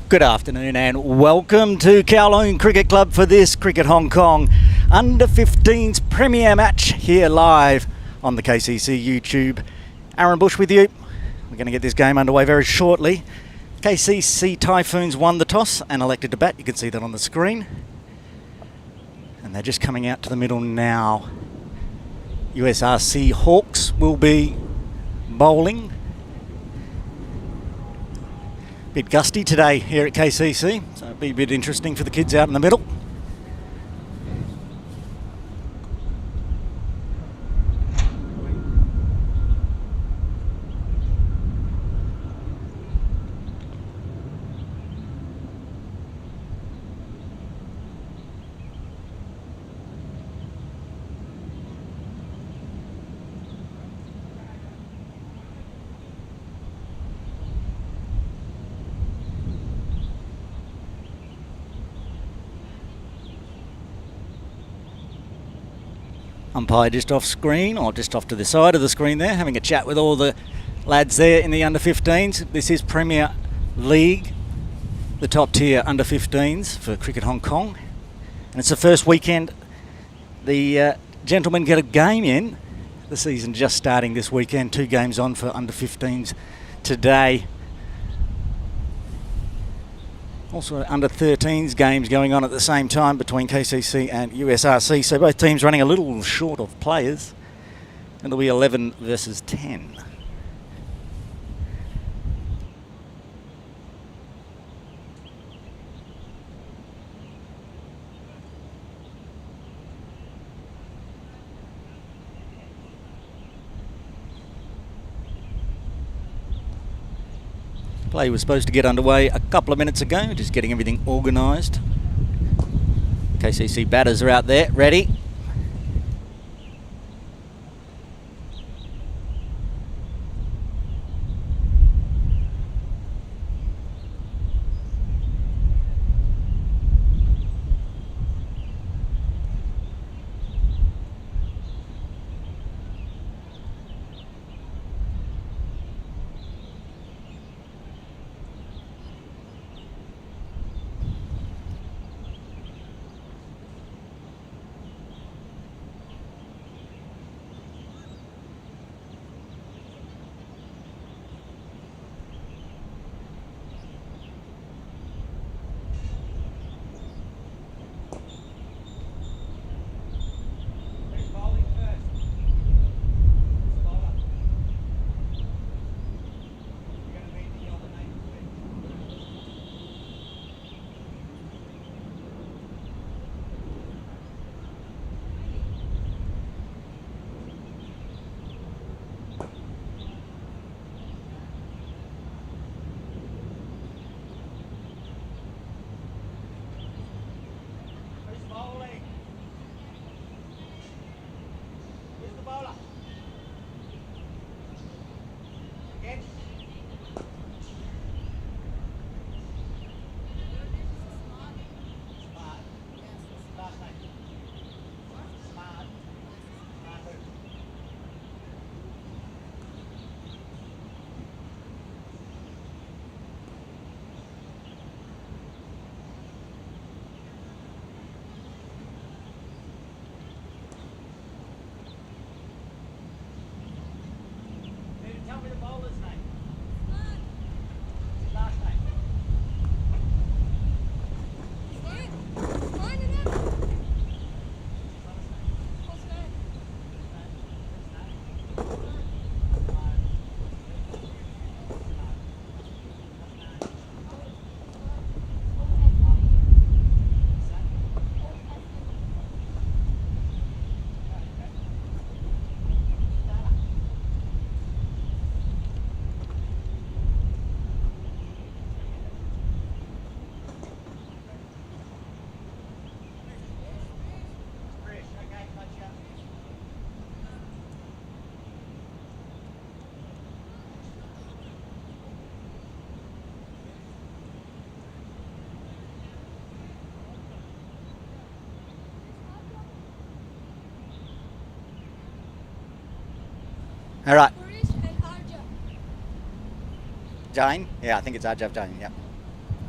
Good afternoon and welcome to Kowloon Cricket Club for this Cricket Hong Kong Under-15s Premier match here live on the KCC YouTube. Aaron Bush with you. We're going to get this game underway very shortly. KCC Typhoons won the toss and elected to bat. You can see that on the screen. And they're just coming out to the middle now. USRC Hawks will be bowling. Bit gusty today here at KCC, so it'll be a bit interesting for the kids out in the middle. Umpire just off screen, or just off to the side of the screen there, having a chat with all the lads there in the under-15s. This is Premier League, the top tier under-15s for Cricket Hong Kong. And it's the first weekend the gentlemen get a game in. The season just starting this weekend, 2 games on for under-15s today. Also under-13s games going on at the same time between KCC and USRC. So both teams running a little short of players. It'll be 11 versus 10. Play was supposed to get underway a couple of minutes ago, just getting everything organised. KCC batters are out there, ready. All right. Jane? Yeah, I think it's Arjav Jane, yeah.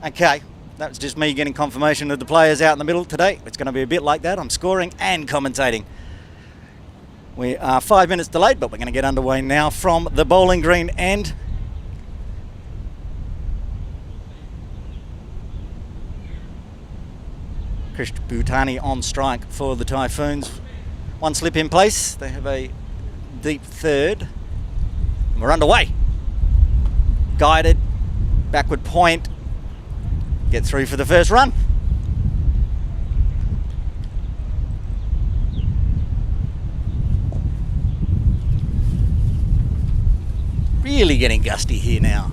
Okay, that was just me getting confirmation of the players out in the middle today. It's going to be a bit like that. I'm scoring and commentating. We are 5 minutes delayed, but we're going to get underway now from the bowling green end. Krish Bhutani on strike for the Typhoons. One slip in place. They have a deep third. We're underway. Guided, backward point. Get through for the first run. Really getting gusty here now.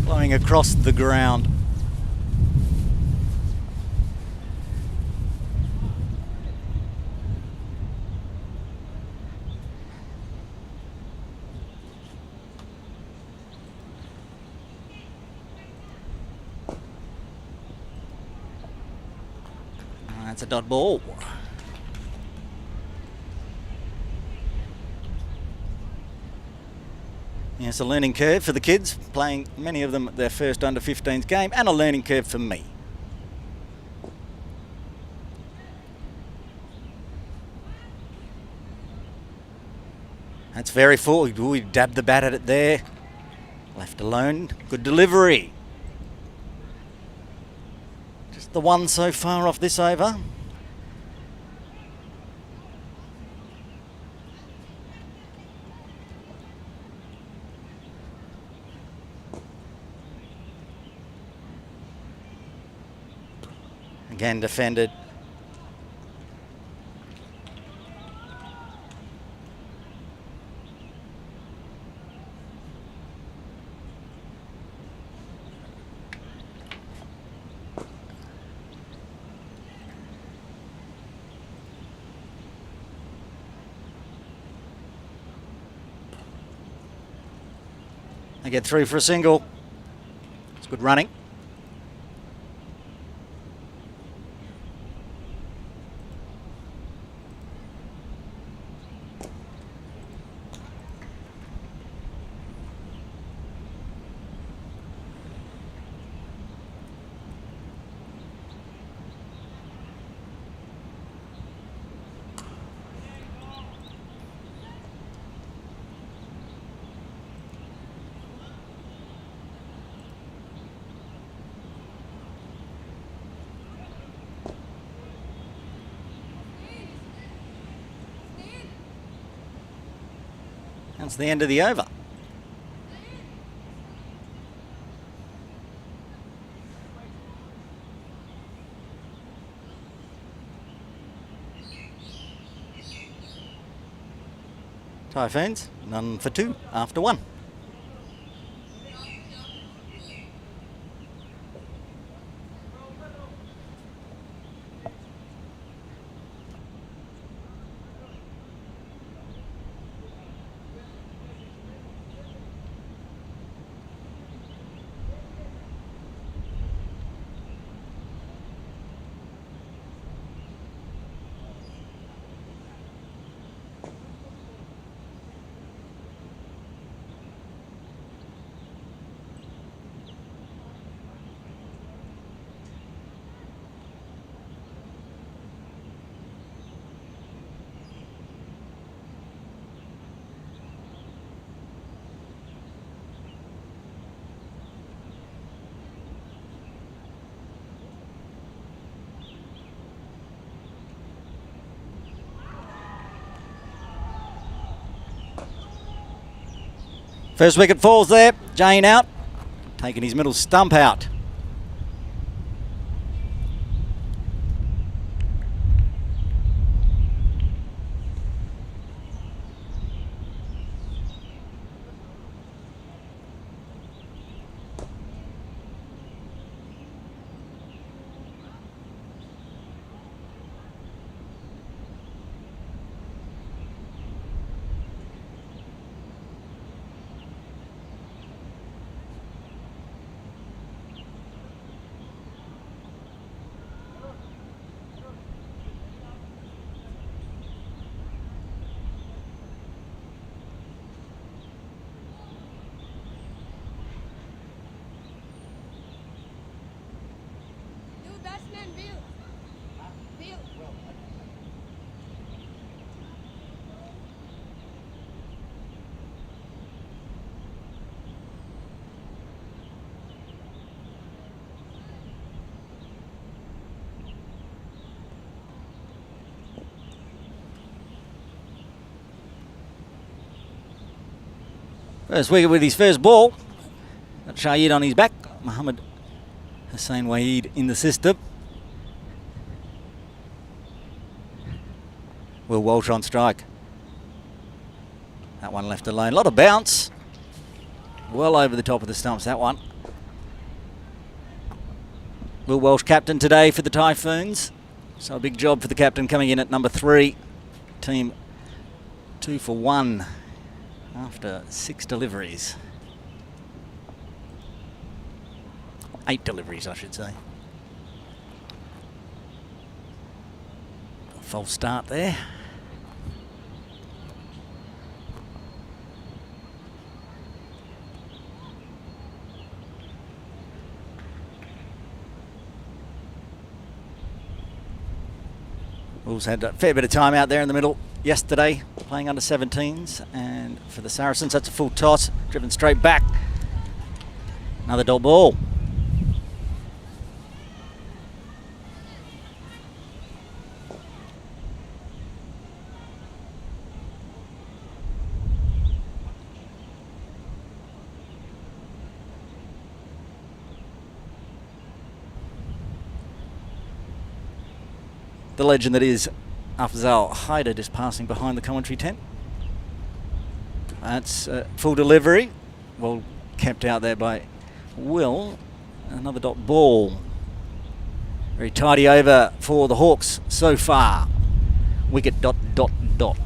Blowing across the ground. That's a dot ball. Yes, a learning curve for the kids, playing many of them their first under-15s game, and a learning curve for me. That's very full. We dabbed the bat at it there. Left alone. Good delivery. Just the one so far off this over. Again defended. They get through for a single. It's good running. That's the end of the over. Typhoons, none for two after one. First wicket falls there. Jane out, taking his middle stump out. First wicket with his first ball. Got Shahid on his back. Mohammed Hussain Waheed in the system. Will Walsh on strike. That one left alone. A lot of bounce. Well over the top of the stumps, that one. Will Walsh captain today for the Typhoons. So a big job for the captain coming in at number 3. Team 2 for 1 after 6 deliveries. 8 deliveries, I should say. A false start there. Wolves had a fair bit of time out there in the middle yesterday, playing under 17s, and for the Saracens, that's a full toss, driven straight back. Another dot ball. The legend that is Afzal Haider just passing behind the commentary tent. That's full delivery. Well kept out there by Will. Another dot ball. Very tidy over for the Hawks so far. Wicket dot dot dot.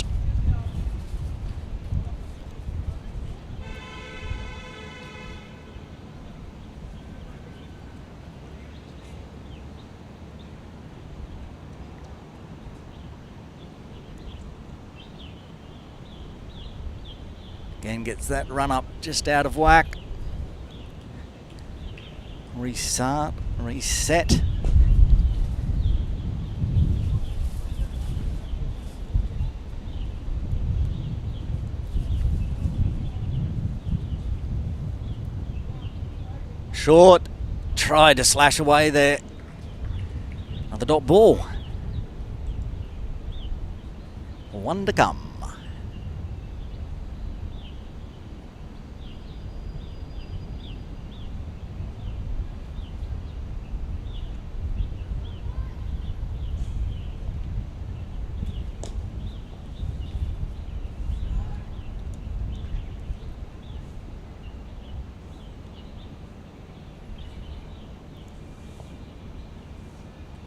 Again gets that run up just out of whack. Restart, reset. Short, tried to slash away there. Another dot ball. 1 to come.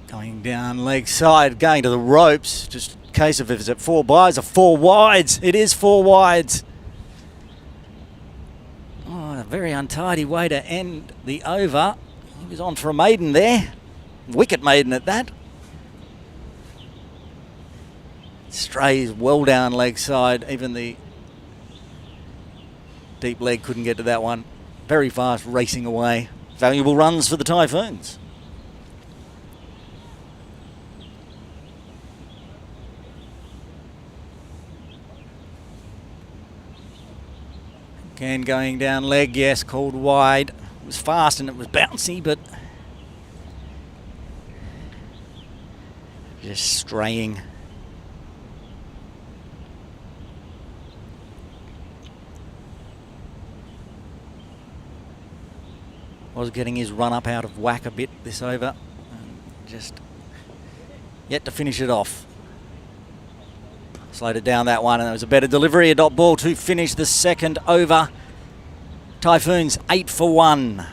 Going down leg side, going to the ropes. Just a case of if it's at 4 byes or 4 wides. It is 4 wides. Oh, a very untidy way to end the over. He was on for a maiden there. Wicket maiden at that. Strays well down leg side. Even the deep leg couldn't get to that one. Very fast racing away. Valuable runs for the Typhoons. Again going down leg, yes, called wide. It was fast and it was bouncy, but just straying. Was getting his run up out of whack a bit this over. Just yet to finish it off. Slowed it down that one, and it was a better delivery. A dot ball to finish the second over. Typhoons 8 for 1.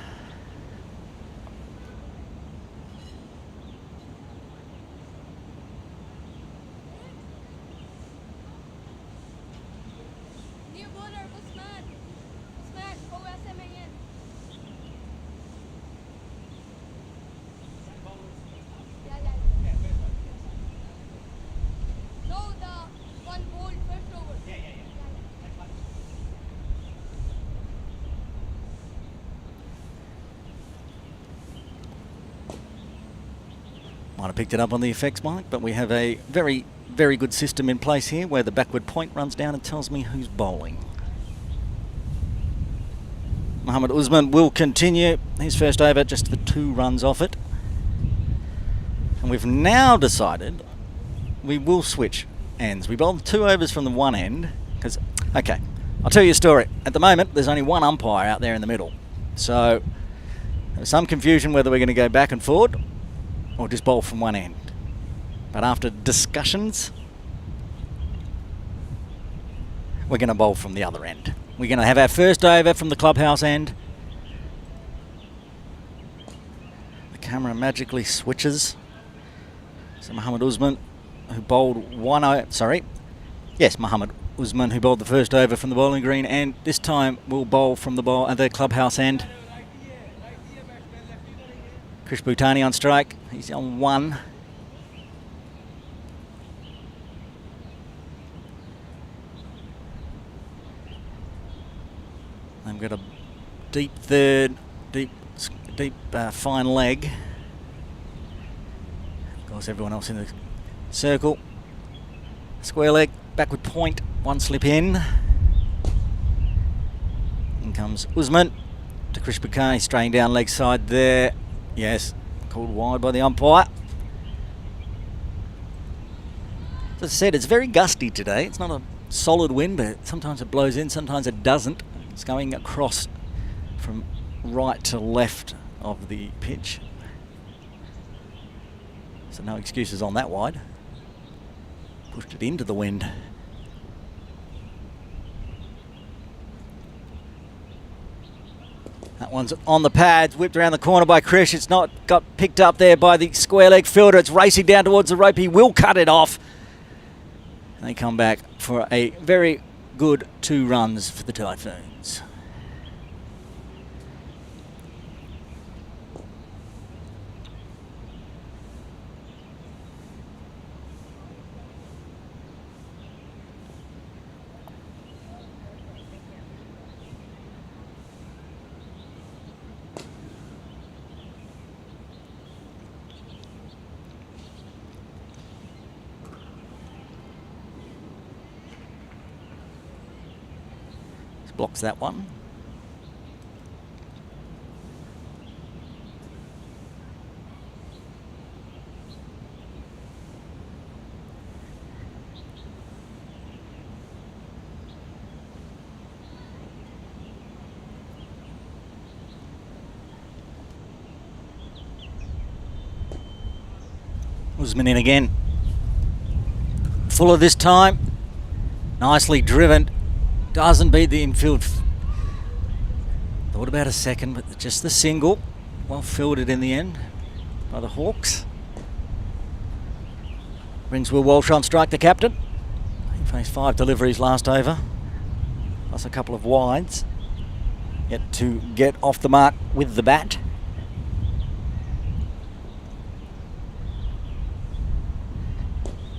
Might have picked it up on the effects mic, but we have a very, very good system in place here where the backward point runs down and tells me who's bowling. Mohammed Usman will continue his first over just for 2 runs off it. And we've now decided we will switch ends. We bowled 2 overs from the one end because, okay, I'll tell you a story. At the moment, there's only one umpire out there in the middle. So there's some confusion whether we're going to go back and forward or just bowl from one end. But after discussions, we're going to bowl from the other end. We're going to have our first over from the clubhouse end. The camera magically switches. So Mohammed Usman, who bowled Mohammed Usman, who bowled the first over from the bowling green, and this time will bowl from the clubhouse end. Krish Bhutani on strike. He's on 1. They've got a deep third, deep fine leg. Of course, everyone else in the circle. Square leg, backward point, 1 slip in. In comes Usman to Krish Bhutani, straying down leg side there. Yes, called wide by the umpire. As I said, it's very gusty today. It's not a solid wind, but sometimes it blows in, sometimes it doesn't. It's going across from right to left of the pitch. So no excuses on that wide. Pushed it into the wind. That one's on the pads, whipped around the corner by Krish. It's not got picked up there by the square leg fielder. It's racing down towards the rope. He will cut it off. And they come back for a very good 2 runs for the Typhoons. Blocks that one. Usman in again. Fuller this time. Nicely driven. Doesn't beat the infield. Thought about a second, but just the single. Well fielded in the end by the Hawks. Brings Will Walsh on strike, the captain. He faced 5 deliveries last over, plus a couple of wides. Yet to get off the mark with the bat.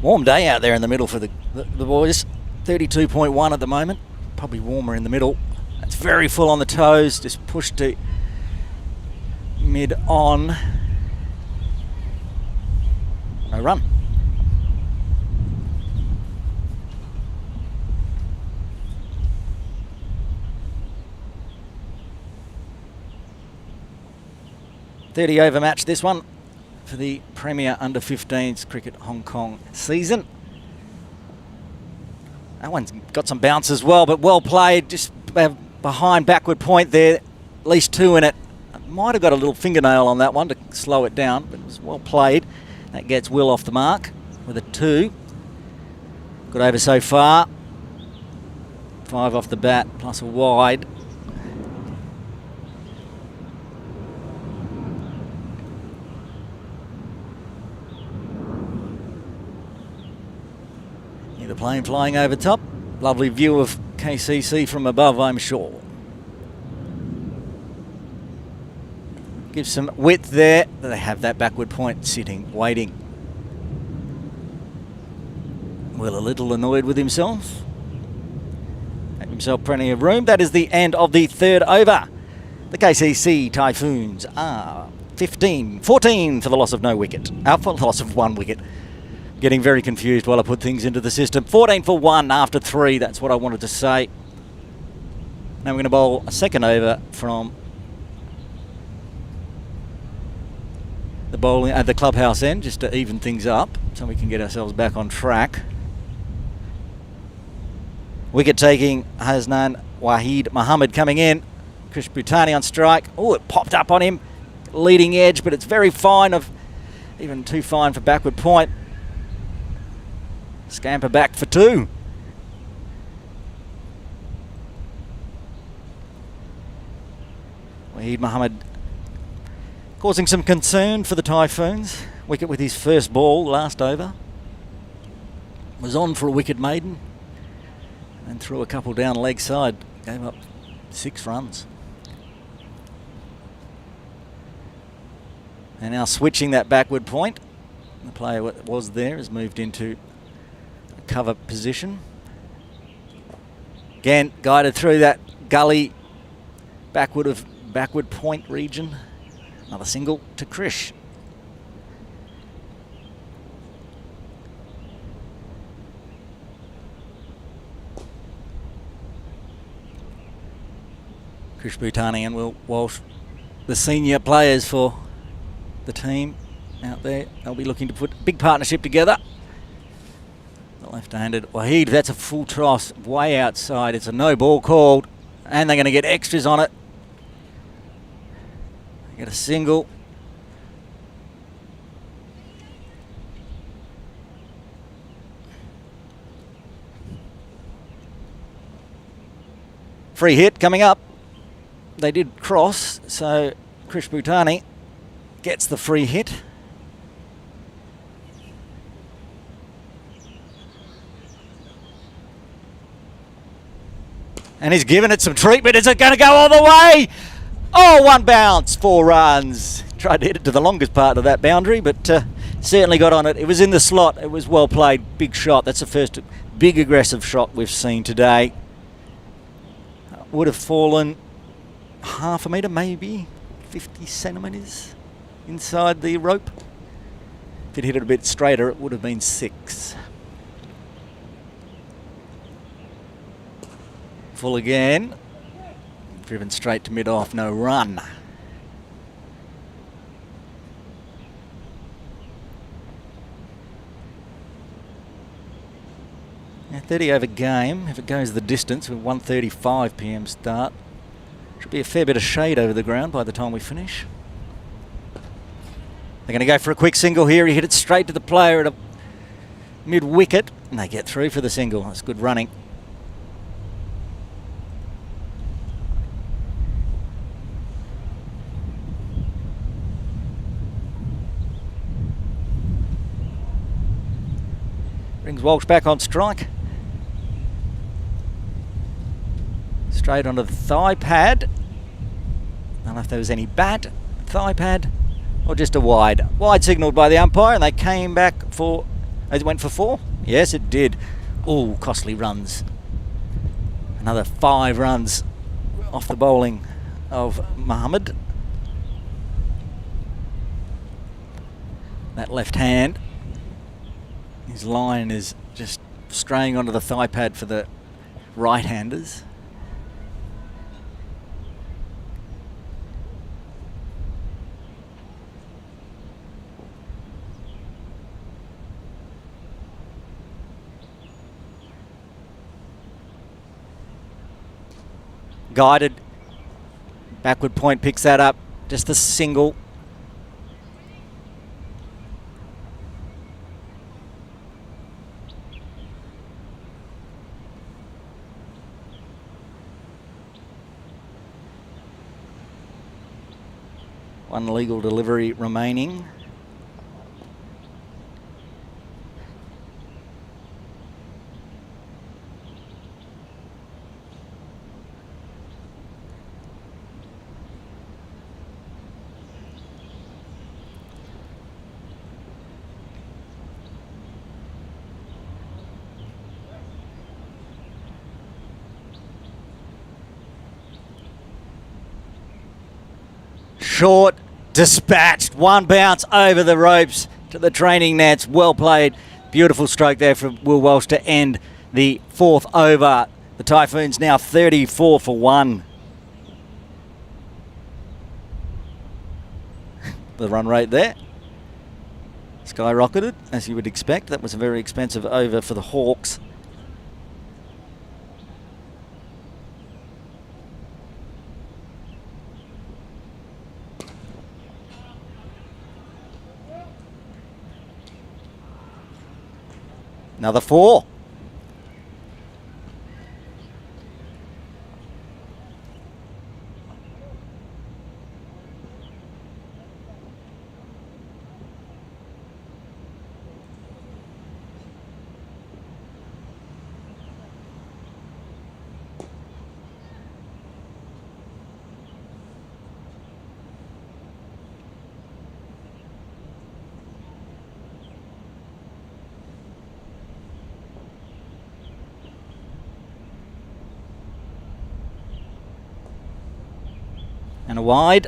Warm day out there in the middle for the boys. 32.1 at the moment. Probably warmer in the middle. It's very full on the toes. Just pushed to mid on. No run. .30 over match this one for the Premier Under-15s Cricket Hong Kong season. That one's got some bounce as well, but well played. Just behind backward point there. At least 2 in it. Might have got a little fingernail on that one to slow it down, but it was well played. That gets Will off the mark with a 2. Good over so far. 5 off the bat, plus a wide. The plane flying over top. Lovely view of KCC from above, I'm sure. Gives some width there. They have that backward point sitting, waiting. Will a little annoyed with himself. Gave himself plenty of room. That is the end of the 3rd over. The KCC Typhoons are 14 for the loss of no wicket. For the loss of 1 wicket. Getting very confused while I put things into the system. 14 for 1 after 3. That's what I wanted to say. Now we're going to bowl a second over from the bowling at the clubhouse end, just to even things up, so we can get ourselves back on track. Wicket taking Hasnan Wahid Mohammed coming in. Krish Bhutani on strike. Oh, it popped up on him. Leading edge, but it's very fine, even too fine for backward point. Scamper back for 2. Wahid Mohammed causing some concern for the Typhoons. Wicket with his first ball last over. Was on for a wicket maiden and threw a couple down leg side. Gave up 6 runs. And now switching that backward point. The player that was there has moved into a cover position. Again, guided through that gully backward point region. Another single to Krish. Krish Bhutani and Will Walsh, the senior players for the team out there. They'll be looking to put a big partnership together. The left-handed Wahid, that's a full toss way outside. It's a no ball called, and they're going to get extras on it. Get a single. Free hit coming up. They did cross, so Krish Bhutani gets the free hit. And he's given it some treatment. Is it going to go all the way? Oh, 1 bounce, 4 runs. Tried to hit it to the longest part of that boundary, but certainly got on it. It was in the slot. It was well played. Big shot. That's the first big aggressive shot we've seen today. Would have fallen half a metre, maybe 50 centimetres inside the rope. If it hit it a bit straighter, it would have been 6. Full again. Driven straight to mid-off, no run. Yeah, 30 over game. If it goes the distance with 1:35 p.m. start, should be a fair bit of shade over the ground by the time we finish. They're going to go for a quick single here. He hit it straight to the player at a mid-wicket, and they get through for the single. That's good running. Brings Walsh back on strike. Straight onto the thigh pad. I don't know if there was any bat, thigh pad, or just a wide. Wide signalled by the umpire, and they came back for... It went for 4? Yes, it did. Oh, costly runs. Another 5 runs off the bowling of Mohammed. That left hand. His line is just straying onto the thigh pad for the right-handers. Guided. Backward point picks that up. Just a single. One legal delivery remaining. Short, dispatched, 1 bounce over the ropes to the training nets. Well played. Beautiful stroke there from Will Walsh to end the 4th over. The Typhoons now 34 for 1. The run rate there skyrocketed, as you would expect. That was a very expensive over for the Hawks. Another 4. And a wide.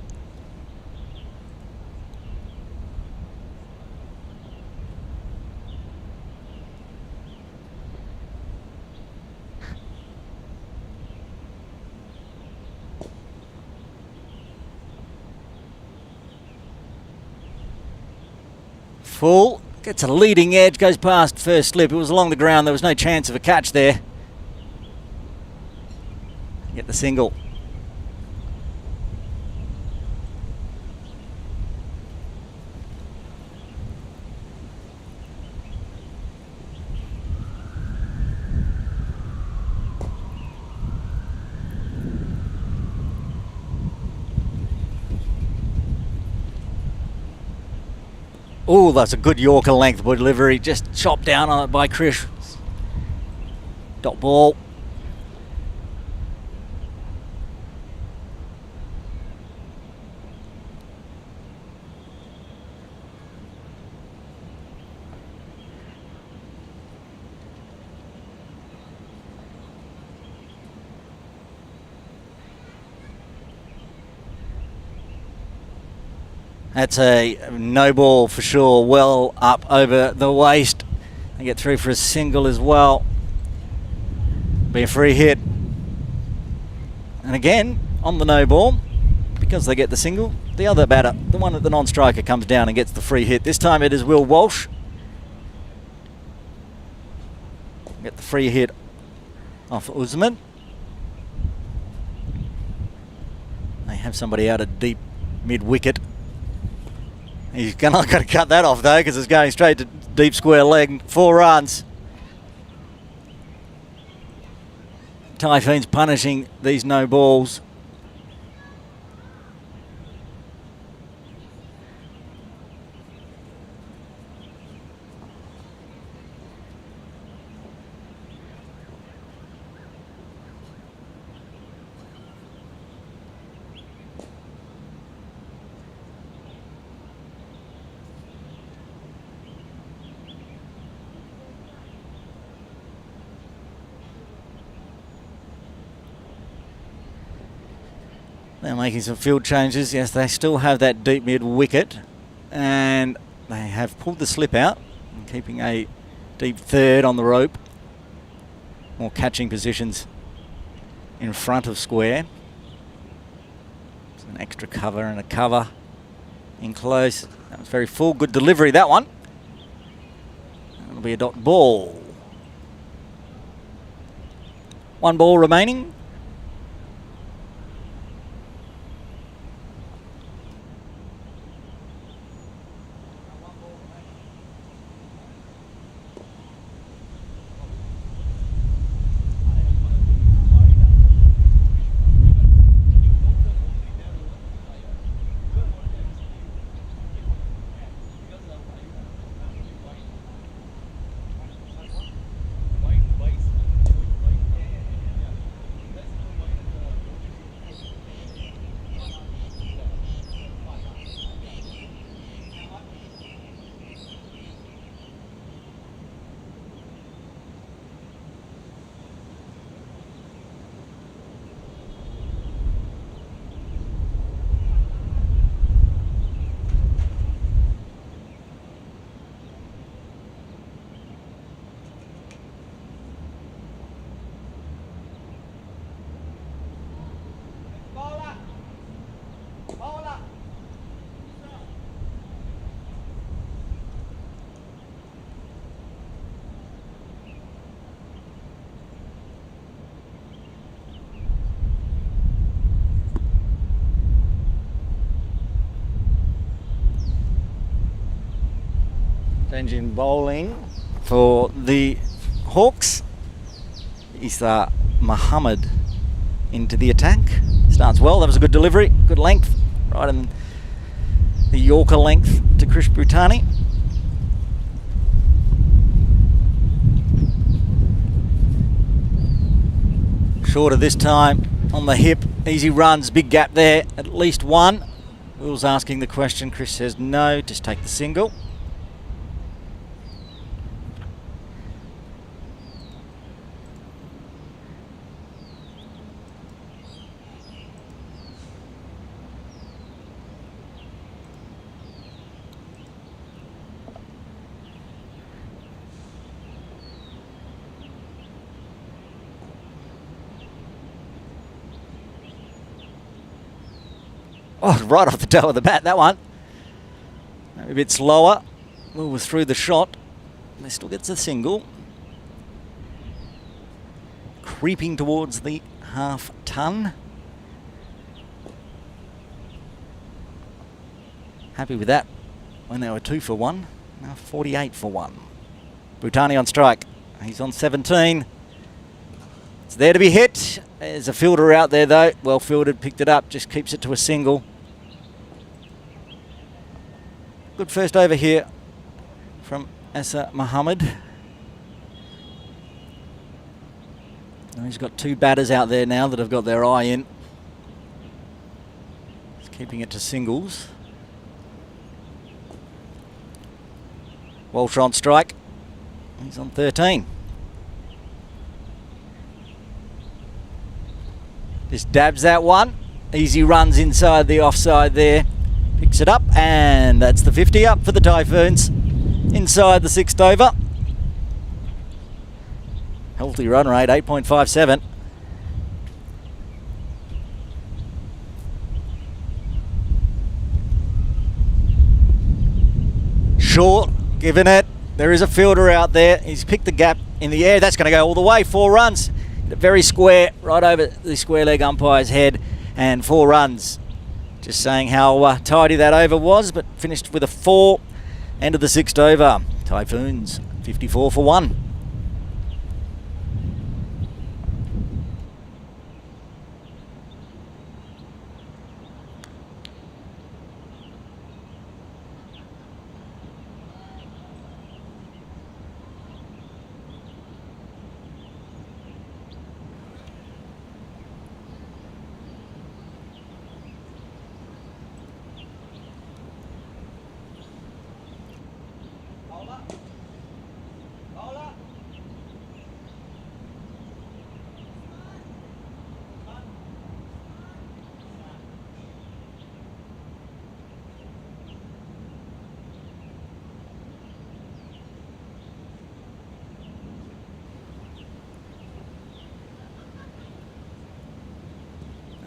Full. Gets a leading edge, goes past first slip. It was along the ground. There was no chance of a catch there. Get the single. Oh, that's a good Yorker length delivery. Just chopped down on it by Chris. Dot ball. That's a no ball for sure, well up over the waist. They get through for a single as well. Be a free hit. And again, on the no ball, because they get the single, the other batter, the one at the non-striker, comes down and gets the free hit. This time it is Will Walsh. Get the free hit off Usman. They have somebody out at deep mid-wicket. He's not going to cut that off though, because it's going straight to deep square leg. 4 runs. Typhoons punishing these no balls. They're making some field changes. Yes, they still have that deep mid wicket, and they have pulled the slip out and keeping a deep third on the rope. More catching positions in front of square. It's an extra cover and a cover in close. That was very full. Good delivery, that one. It'll be a dot ball. 1 ball remaining. Change in bowling for the Hawks. Isa Muhammad into the attack. Starts well. That was a good delivery. Good length. Right in the Yorker length to Krish Bhutani. Shorter this time on the hip. Easy runs. Big gap there. At least one. Will's asking the question. Chris says no. Just take the single. Oh, right off the toe of the bat, that one. A bit slower. Will was through the shot. They still gets a single. Creeping towards the half ton. Happy with that when they were 2 for 1. Now 48 for 1. Bhutani on strike. He's on 17. It's there to be hit. There's a fielder out there though. Well fielded, picked it up, just keeps it to a single. Good first over here from Isa Muhammad. Now he's got 2 batters out there now that have got their eye in. He's keeping it to singles. Walsh on strike. He's on 13. Just dabs that one. Easy runs inside the offside there. Picks it up, and that's the 50 up for the Typhoons. Inside the 6th over. Healthy run rate, 8.57. Short, giving it. There is a fielder out there. He's picked the gap in the air. That's going to go all the way. 4 runs. Very square, right over the square leg umpire's head, and 4 runs. Just saying how tidy that over was, but finished with a 4. End of the 6th over. Typhoons 54 for 1.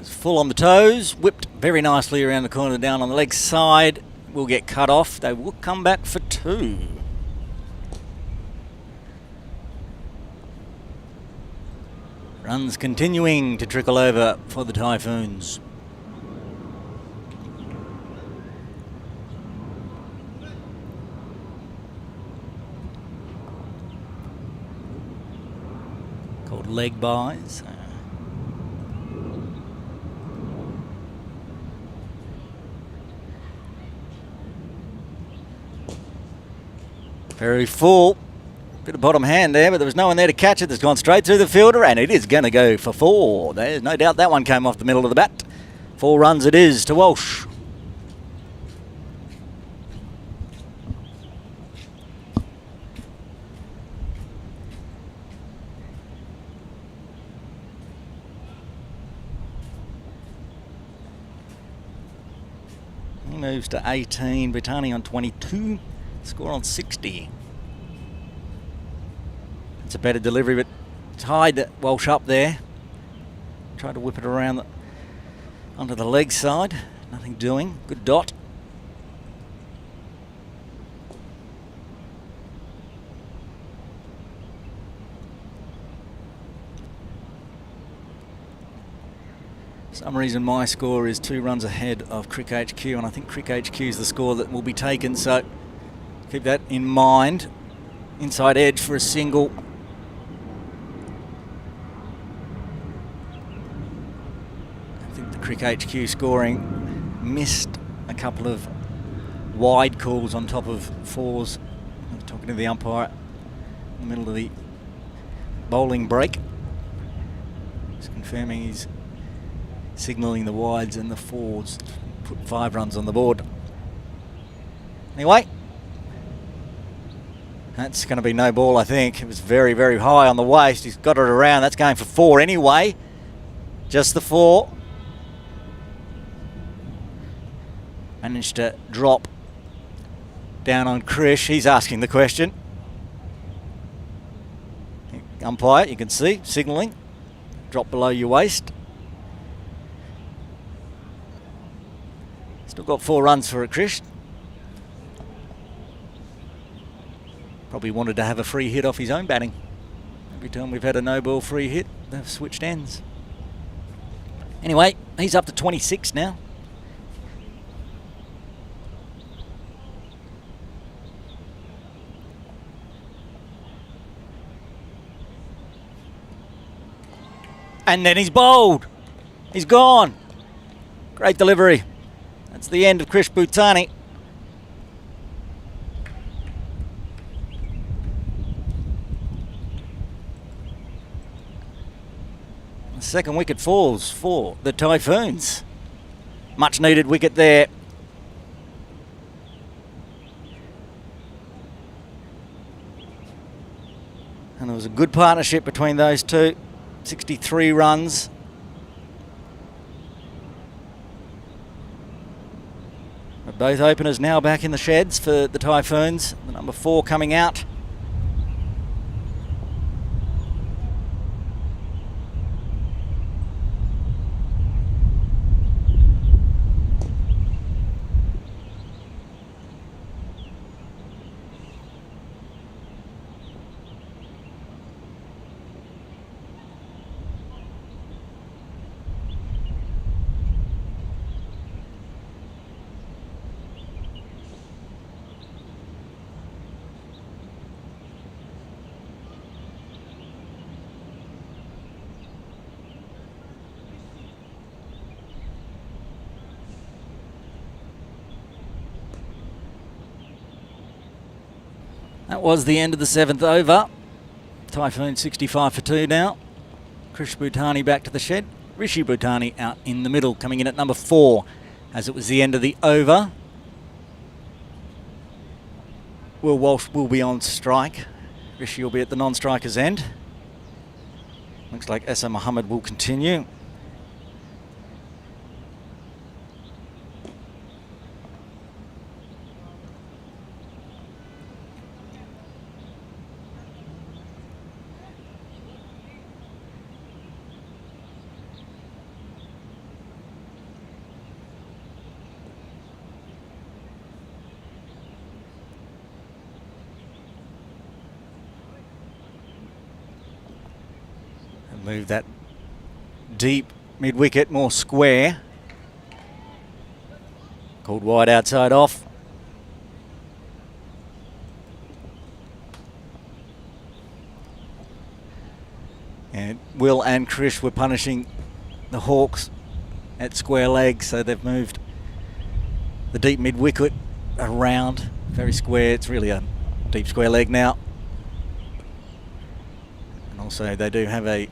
Full on the toes, whipped very nicely around the corner down on the leg side. Will get cut off. They will come back for 2. Runs continuing to trickle over for the Typhoons. Called leg buys. Very full. Bit of bottom hand there, but there was no one there to catch it. That's gone straight through the fielder, and it is going to go for 4. There's no doubt that one came off the middle of the bat. 4 runs it is to Walsh. He moves to 18. Bhutani on 22. Score on 60. It's a better delivery, but tied Walsh up there. Tried to whip it around onto the leg side. Nothing doing. Good dot. For some reason my score is 2 runs ahead of Crick HQ, and I think Crick HQ is the score that will be taken, so keep that in mind. Inside edge for a single. think the Crick HQ scoring missed a couple of wide calls on top of fours. I was talking to the umpire in the middle of the bowling break. Just confirming he's signalling the wides and the fours. Put 5 runs on the board. Anyway, that's going to be no ball, I think. It was very, very high on the waist. He's got it around. That's going for 4 anyway. Just the 4. Managed to drop down on Krish. He's asking the question. Umpire, you can see, signalling. Drop below your waist. Still got 4 runs for it, Krish. Probably wanted to have a free hit off his own batting. Every time we've had a no ball free hit, they've switched ends. Anyway, he's up to 26 now. And then he's bowled. He's gone. Great delivery. That's the end of Krish Bhutani. The second wicket falls for the Typhoons. Much needed wicket there. And there was a good partnership between those two. 63 runs. But both openers now back in the sheds for the Typhoons. The number 4 coming out. That was the end of the 7th over. Typhoon 65 for 2 now. Krish Bhutani back to the shed. Rishi Bhutani out in the middle, coming in at number 4, as it was the end of the over. Will Walsh will be on strike. Rishi will be at the non-striker's end. Looks like Essa Muhammad will continue. Move that deep mid-wicket more square. Called wide outside off. And Will and Krish were punishing the Hawks at square leg, so they've moved the deep mid-wicket around. Very square. It's really a deep square leg now. And also they do have a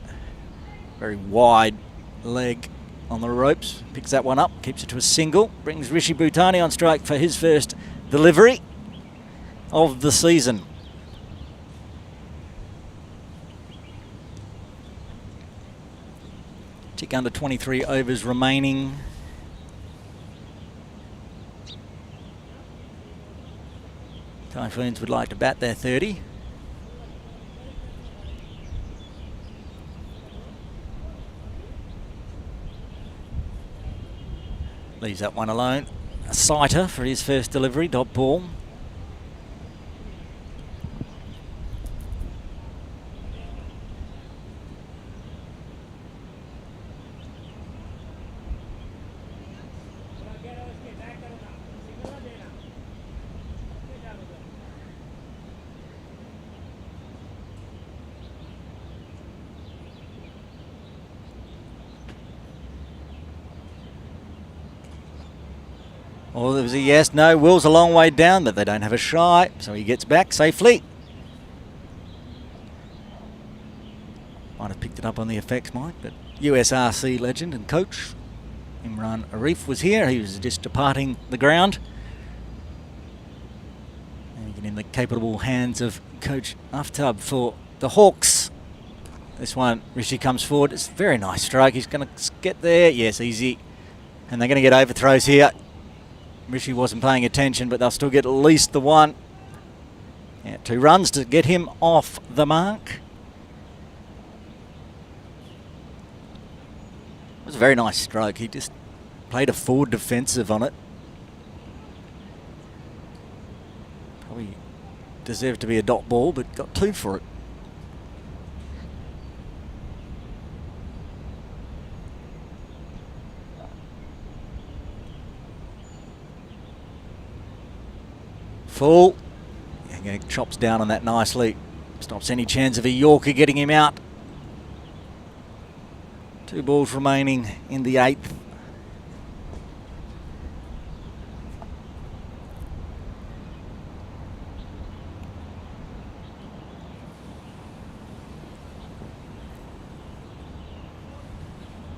very wide leg on the ropes. Picks that one up, keeps it to a single. Brings Rishi Bhutani on strike for his first delivery of the season. Tick under 23 overs remaining. Typhoons would like to bat their 30. Leaves that one alone. A sighter for his first delivery, dot ball. Or there was a yes, no. Will's a long way down, but they don't have a shy, so he gets back safely. Might have picked it up on the effects mic, but USRC legend and coach Imran Arif was here. He was just departing the ground. And in the capable hands of Coach Aftab for the Hawks. This one, Rishi comes forward. It's a very nice stroke. He's going to get there. Yes, easy. And they're going to get overthrows here. Rishi wasn't paying attention, but they'll still get at least the one. Yeah, 2 runs to get him off the mark. It was a very nice stroke. He just played a forward defensive on it. Probably deserved to be a dot ball, but got 2 for it. Full. Yeah, chops down on that nicely. Stops any chance of a Yorker getting him out. 2 balls remaining in the 8th.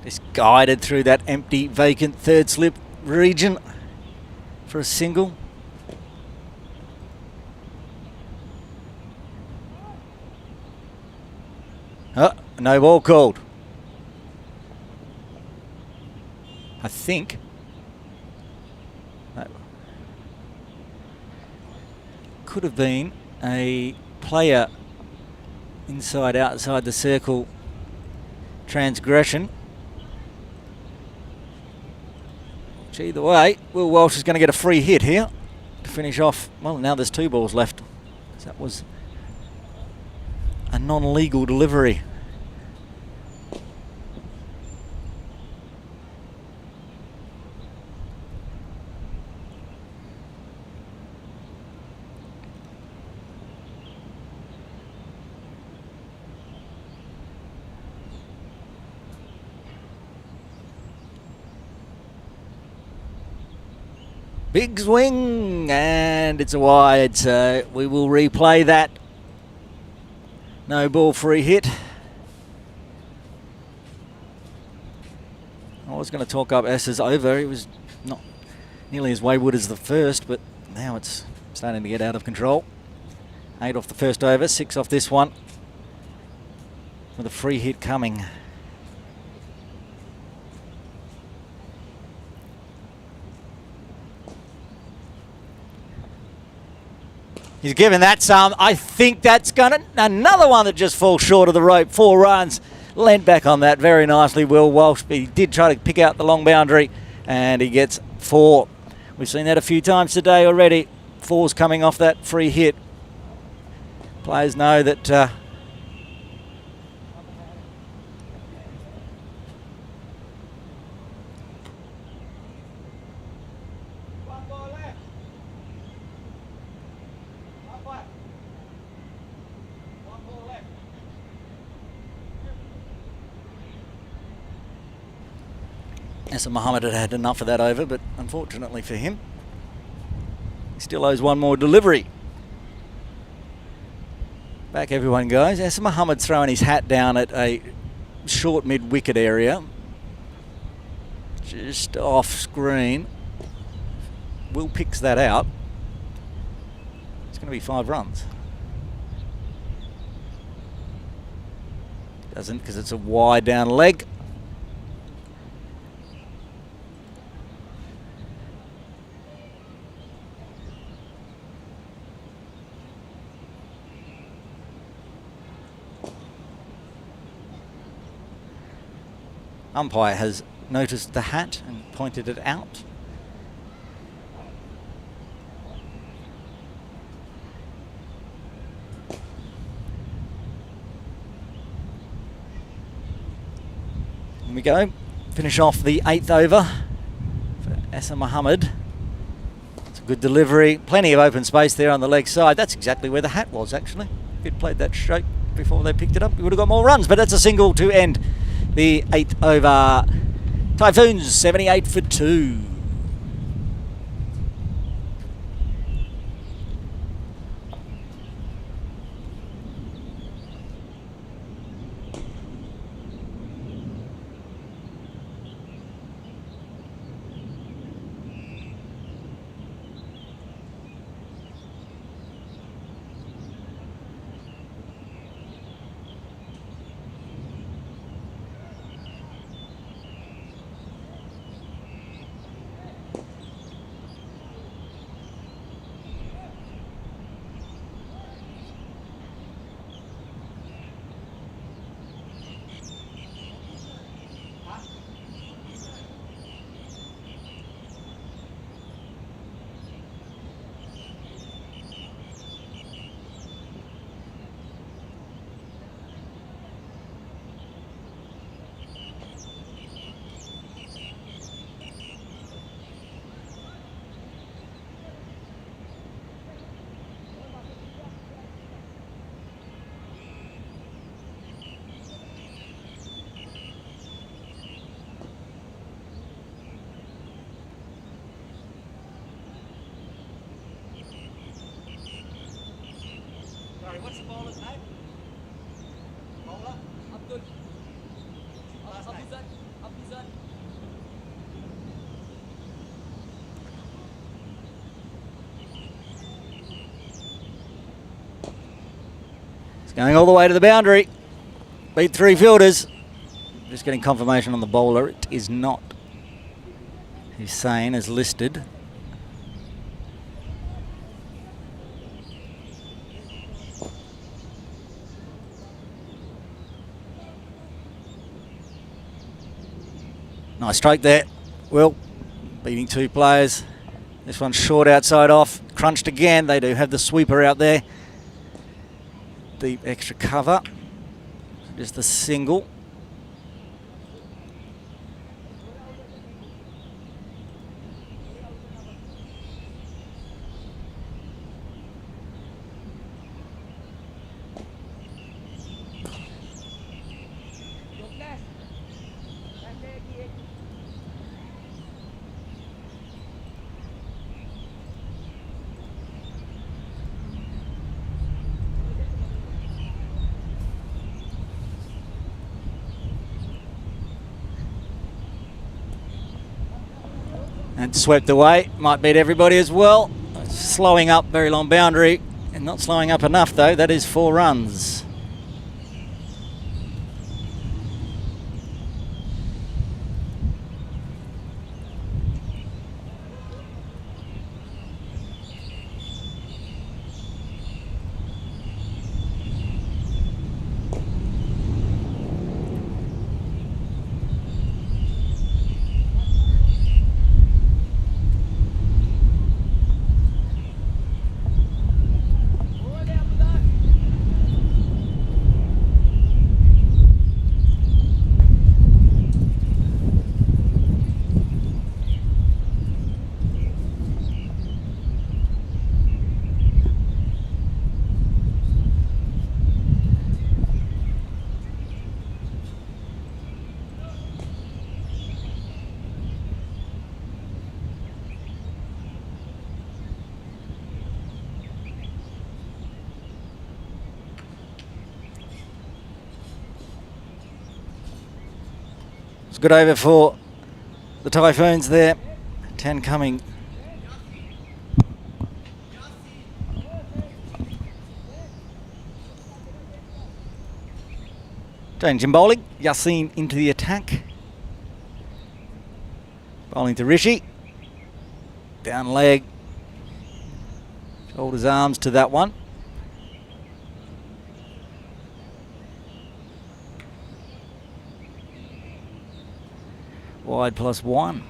Just guided through that empty, vacant third slip region for a single. Oh, no ball called. I think. That could have been a player inside, outside the circle transgression. Which either way, Will Walsh is going to get a free hit here to finish off. Well, now there's 2 balls left. So that was a non-legal delivery. Big swing, and it's a wide, so we will replay that. No ball, free hit. I was going to talk up S's over. He was not nearly as wayward as the first, but now it's starting to get out of control. 8 off the first over, 6 off this one, with a free hit coming. He's given that some. I think that's going to... Another one that just falls short of the rope. 4 runs. Leant back on that very nicely, Will Walsh. He did try to pick out the long boundary, and he gets 4. We've seen that a few times today already. 4's coming off that free hit. Players know that... Muhammad had enough of that over, but unfortunately for him, he still owes 1 more delivery. Back everyone goes. Asa Muhammad's throwing his hat down at a short mid-wicket area. Just off screen. Will picks that out. It's going to be 5 runs. Doesn't, because it's a wide down leg. Umpire has noticed the hat and pointed it out. Here we go. Finish off the 8th over for Asa Muhammad. It's a good delivery. Plenty of open space there on the leg side. That's exactly where the hat was, actually. If he'd played that straight before they picked it up, he would have got more runs. But that's a single to end the 8th over. Typhoons 78 for 2. It's going all the way to the boundary. Beat 3 fielders. Just getting confirmation on the bowler. It is not Hussain as listed. Nice stroke there. Will beating 2 players. This one's short outside off. Crunched again. They do have the sweeper out there. Deep extra cover. Just the single. And swept away, might beat everybody as well. Slowing up, very long boundary, and not slowing up enough though. That is 4 runs. It's a good over for the Typhoons there. 10 coming. Change in bowling. Yasin into the attack. Bowling to Rishi. Down leg. Shoulders, arms to that one. Wide +1.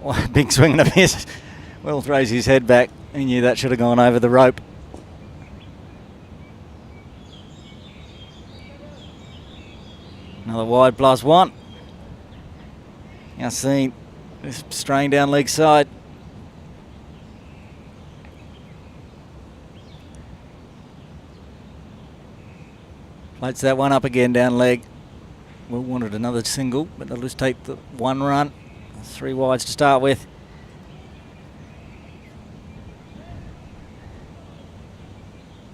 Oh, big swing and a miss. Will throws his head back. He knew that should have gone over the rope. Another wide +1. Yasin, this strain down leg side. Floats that one up again down leg. Will wanted another single, but they'll just take the 1 run. 3 wides to start with.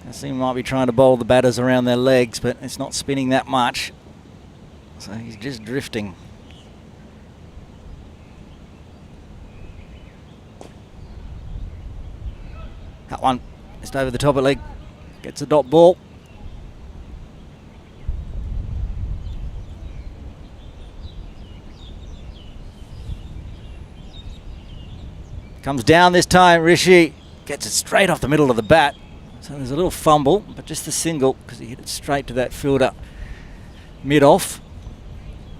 Yasin might be trying to bowl the batters around their legs, but it's not spinning that much. So he's just drifting. That one just over the top of leg. Gets a dot ball. Comes down this time. Rishi gets it straight off the middle of the bat. So there's a little fumble, but just the single because he hit it straight to that fielder mid-off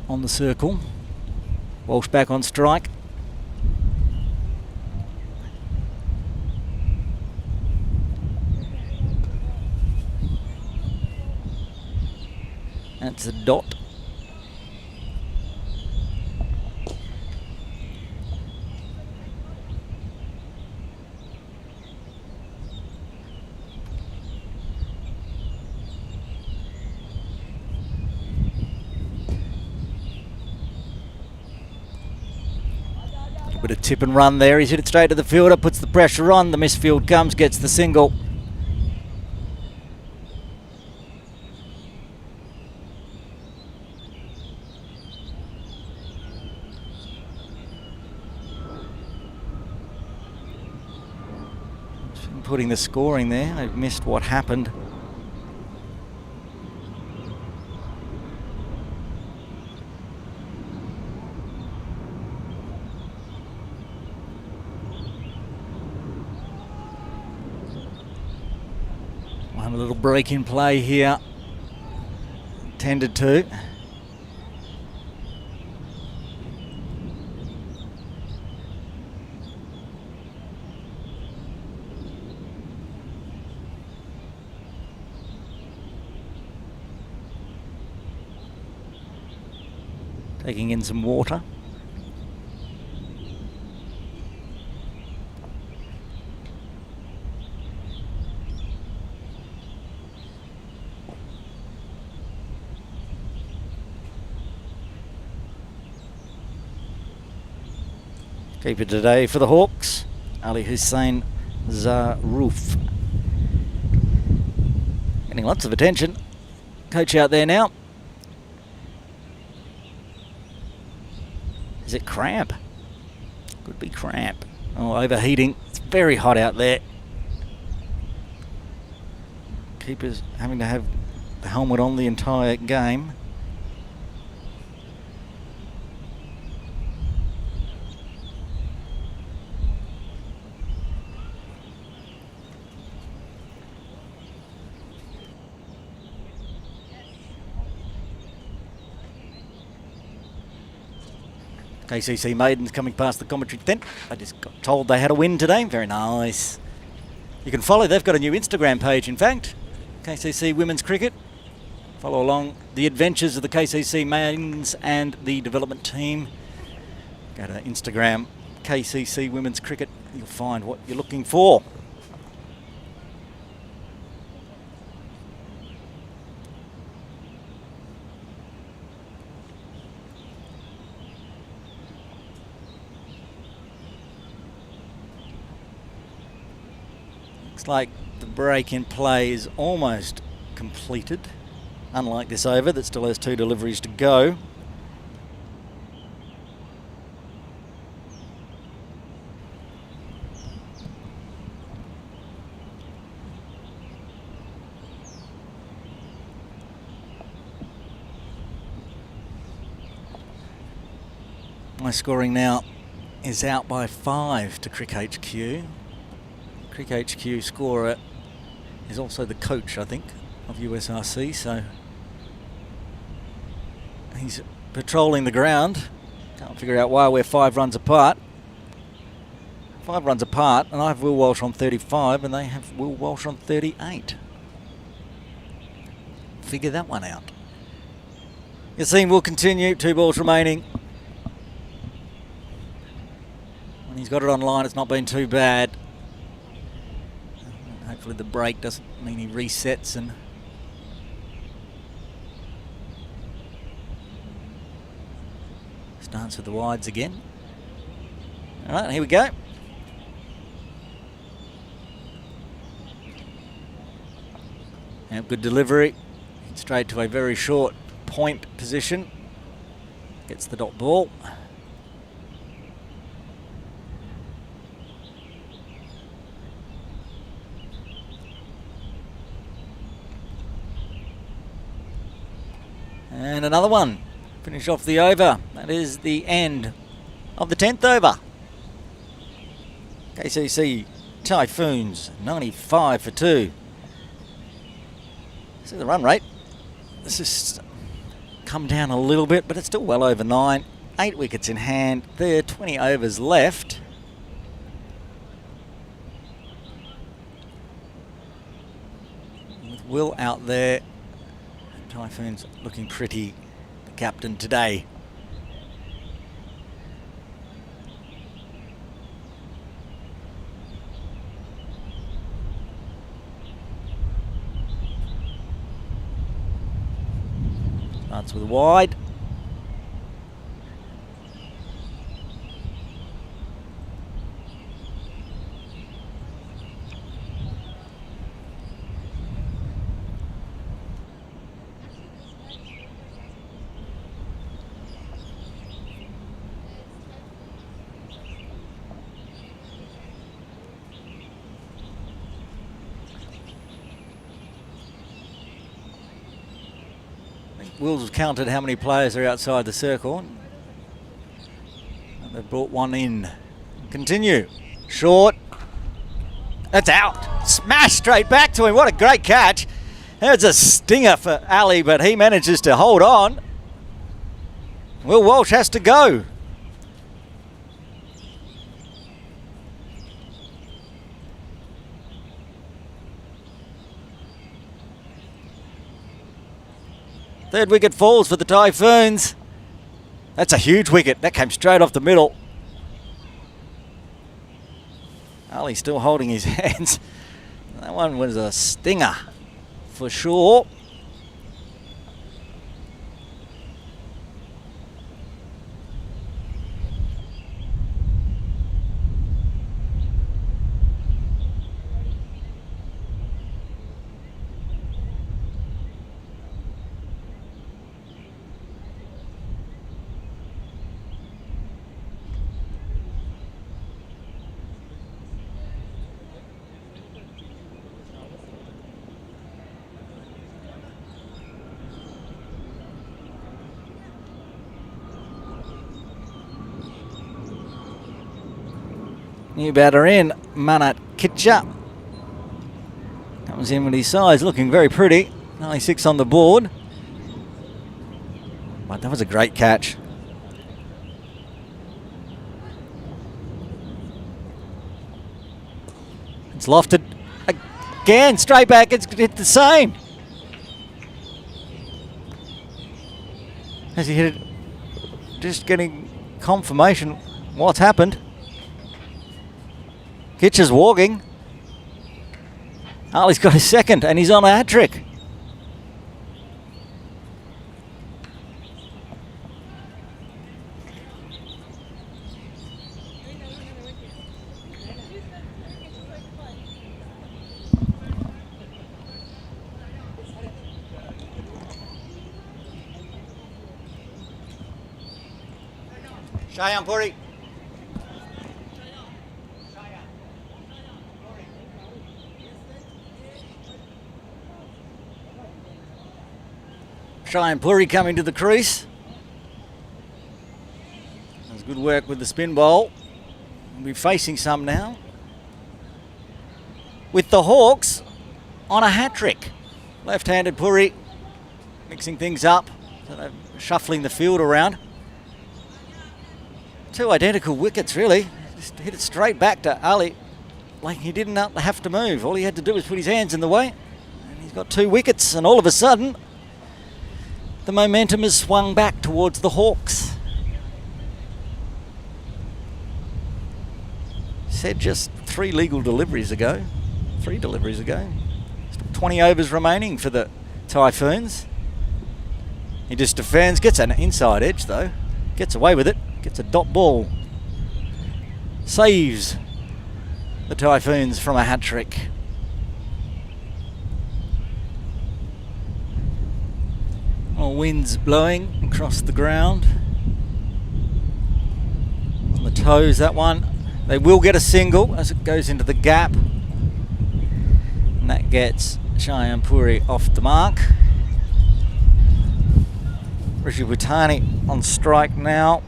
on the circle. Walsh back on strike. That's a dot. Little bit of tip and run there. He's hit it straight to the fielder, puts the pressure on. The misfield comes, gets the single. Putting the scoring there. They've missed what happened. We'll have a little break in play here. Tended to. Taking in some water. Keeper today for the Hawks, Ali Hussein Zaroof. Getting lots of attention. Coach out there now. Is it cramp? Could be cramp. Oh, overheating. It's very hot out there. Keepers having to have the helmet on the entire game. KCC maidens coming past the commentary tent. I just got told they had a win today. Very nice. You can follow. They've got a new Instagram page, in fact. KCC Women's Cricket. Follow along the adventures of the KCC maidens and the development team. Go to Instagram, KCC Women's Cricket. You'll find what you're looking for. Looks like the break in play is almost completed, unlike this over that still has 2 deliveries to go. My scoring now is out by 5 to Crick HQ. Crick HQ scorer is also the coach, I think, of USRC, so he's patrolling the ground. Can't figure out why we're 5 runs apart. 5 runs apart, and I have Will Walsh on 35, and they have Will Walsh on 38. Figure that one out. Yassine will continue, 2 balls remaining. When he's got it online, it's not been too bad. Hopefully the break doesn't mean he resets and starts with the wides again. All right, here we go. Yep, good delivery. Straight to a very short point position. Gets the dot ball. And another one. Finish off the over. That is the end of the 10th over. KCC Typhoons, 95 for 2. See the run rate. This has come down a little bit, but it's still well over 9. 8 wickets in hand. There are 20 overs left. With Will out there, Typhoons looking pretty, the captain today. Starts with a wide. Will's counted how many players are outside the circle. And they've brought one in. Continue. Short. That's out. Smash straight back to him. What a great catch. There's a stinger for Ali, but he manages to hold on. Will Walsh has to go. Third wicket falls for the Typhoons. That's a huge wicket. That came straight off the middle. Ali still holding his hands. That one was a stinger for sure. New batter in, Manat Kitcha. Comes in with his size, looking very pretty. Only 6 on the board. But that was a great catch. It's lofted again, straight back, it's hit the same. Has he hit it? Just getting confirmation what's happened. Kitcher's walking. Ali's got his second and he's on a hat-trick. Shayan Puri. Shayan Puri coming to the crease. That's good work with the spin bowl. We'll be facing some now. With the Hawks on a hat-trick. Left-handed Puri mixing things up. So they're shuffling the field around. 2 identical wickets really. Just hit it straight back to Ali. Like he didn't have to move. All he had to do was put his hands in the way. And he's got 2 wickets and all of a sudden the momentum has swung back towards the Hawks. Said just 3 legal deliveries ago. 3 deliveries ago. Still 20 overs remaining for the Typhoons. He just defends, gets an inside edge though. Gets away with it, gets a dot ball. Saves the Typhoons from a hat-trick. Well, wind's blowing across the ground. On the toes, that one. They will get a single as it goes into the gap. And that gets Shayan Puri off the mark. Rishi Bhutani on strike now.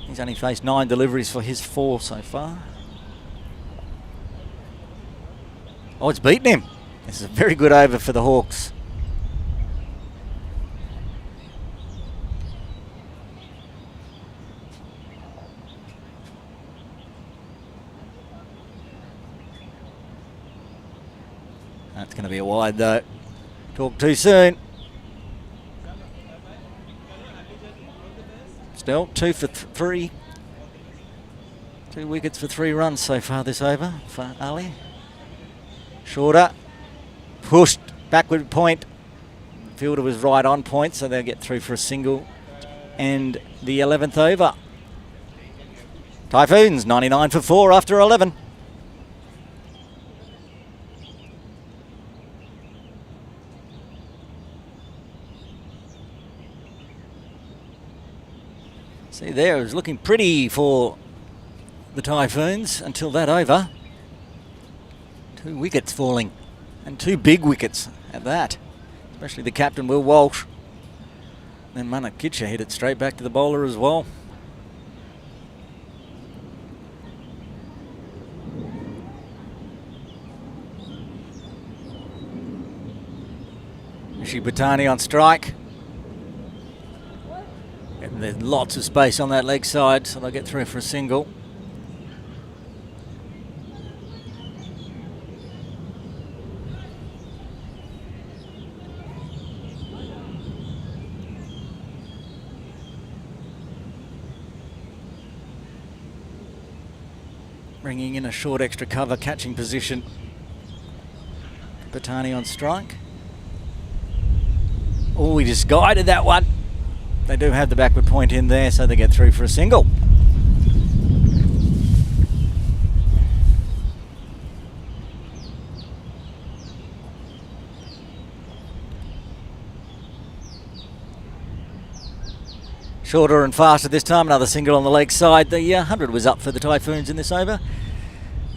He's only faced 9 deliveries for his 4 so far. Oh, it's beaten him. This is a very good over for the Hawks. That's going to be a wide though. Talk too soon. Still 2 for 3. 2 wickets for 3 runs so far this over for Ali. Shorter. Pushed backward point. Fielder was right on point, so they'll get through for a single and the 11th over. Typhoons 99 for 4 after 11. See there, it was looking pretty for the Typhoons until that over. 2 wickets falling. And 2 big wickets at that. Especially the captain, Will Walsh. Then Mana Kitcher hit it straight back to the bowler as well. Bhatani on strike. And there's lots of space on that leg side, so they'll get through for a single. Bringing in a short extra cover catching position. Bhatani on strike. Oh, he just guided that one. They do have the backward point in there, so they get through for a single. Shorter and faster this time, another single on the leg side. The 100 was up for the Typhoons in this over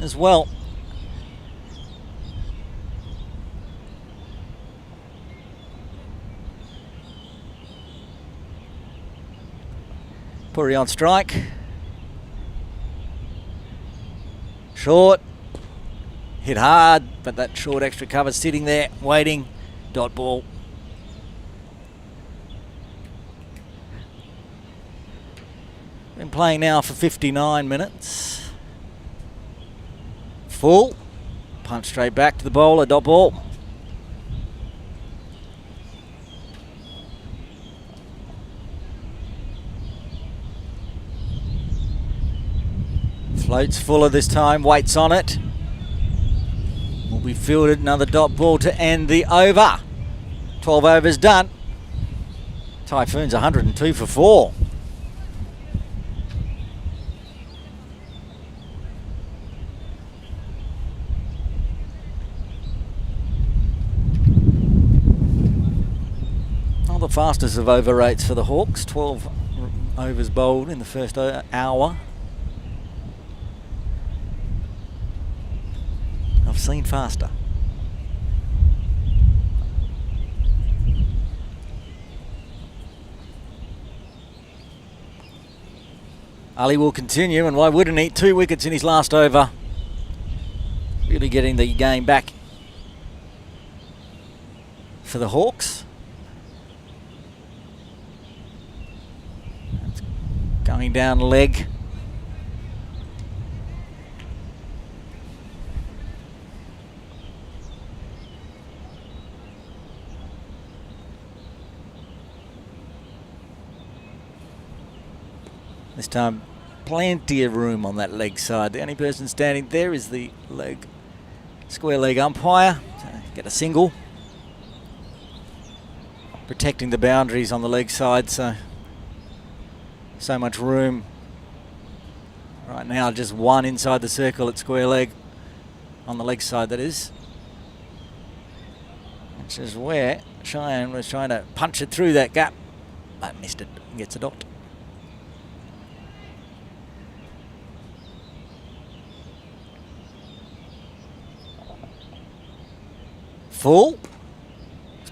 as well. Puri on strike. Short. Hit hard, but that short extra cover sitting there, waiting. Dot ball. Been playing now for 59 minutes. Full. Punch straight back to the bowler, dot ball. Floats fuller this time, waits on it. Will be fielded, another dot ball to end the over. 12 overs done. Typhoons 102 for 4. Not the fastest of over rates for the Hawks. 12 overs bowled in the first hour. I've seen faster. Ali will continue, and why wouldn't he? 2 wickets in his last over. Really getting the game back for the Hawks. It's going down leg. This time, plenty of room on that leg side. The only person standing there is the square leg umpire. So get a single. Protecting the boundaries on the leg side, so much room. Right now, just one inside the circle at square leg. On the leg side, that is. Which is where Cheyenne was trying to punch it through that gap. But missed it. Gets a dot. Full.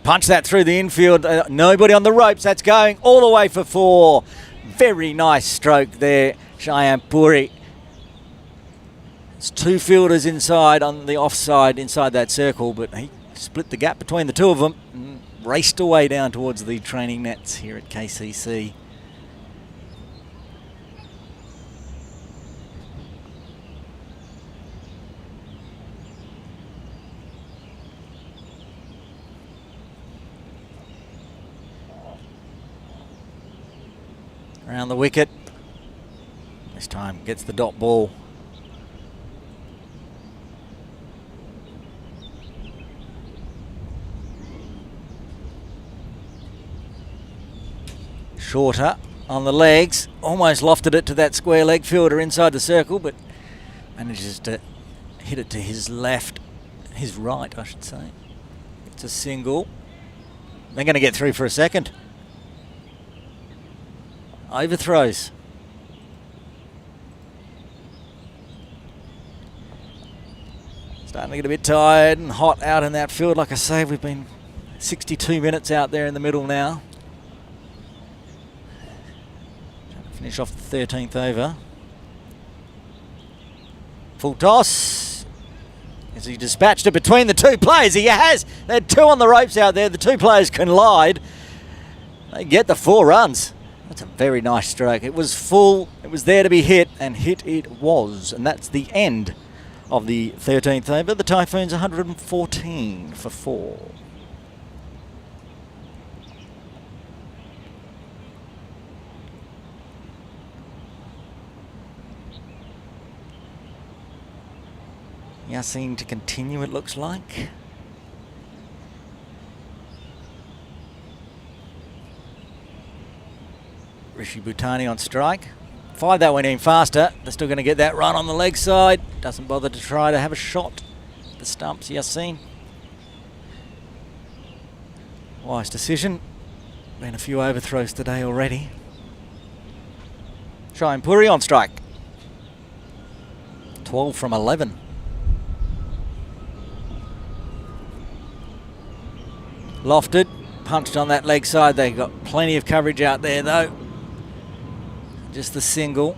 Punch that through the infield. Nobody on the ropes. That's going all the way for 4. Very nice stroke there, Cheyenne Puri. It's 2 fielders inside on the offside inside that circle, but he split the gap between the 2 of them and raced away down towards the training nets here at KCC. Around the wicket. This time gets the dot ball. Shorter on the legs. Almost lofted it to that square leg fielder inside the circle, but manages to hit it to his left. His right, I should say. It's a single. They're going to get through for a second. Overthrows. Starting to get a bit tired and hot out in that field. Like I say, we've been 62 minutes out there in the middle now. Trying to finish off the 13th over. Full toss. As he dispatched it between the two players. He has. They had two on the ropes out there. The two players collide. They get the 4 runs. That's a very nice stroke. It was full. It was there to be hit, and hit it was. And that's the end of the 13th over. The Typhoons 114 for 4. Yassine to continue, it looks like. Rishi Bhutani on strike. 5 that went in faster. They're still going to get that run on the leg side. Doesn't bother to try to have a shot at the stumps, Yassine. Wise decision. Been a few overthrows today already. Shayan Puri on strike. 12 from 11. Lofted, punched on that leg side. They got plenty of coverage out there though. Just the single.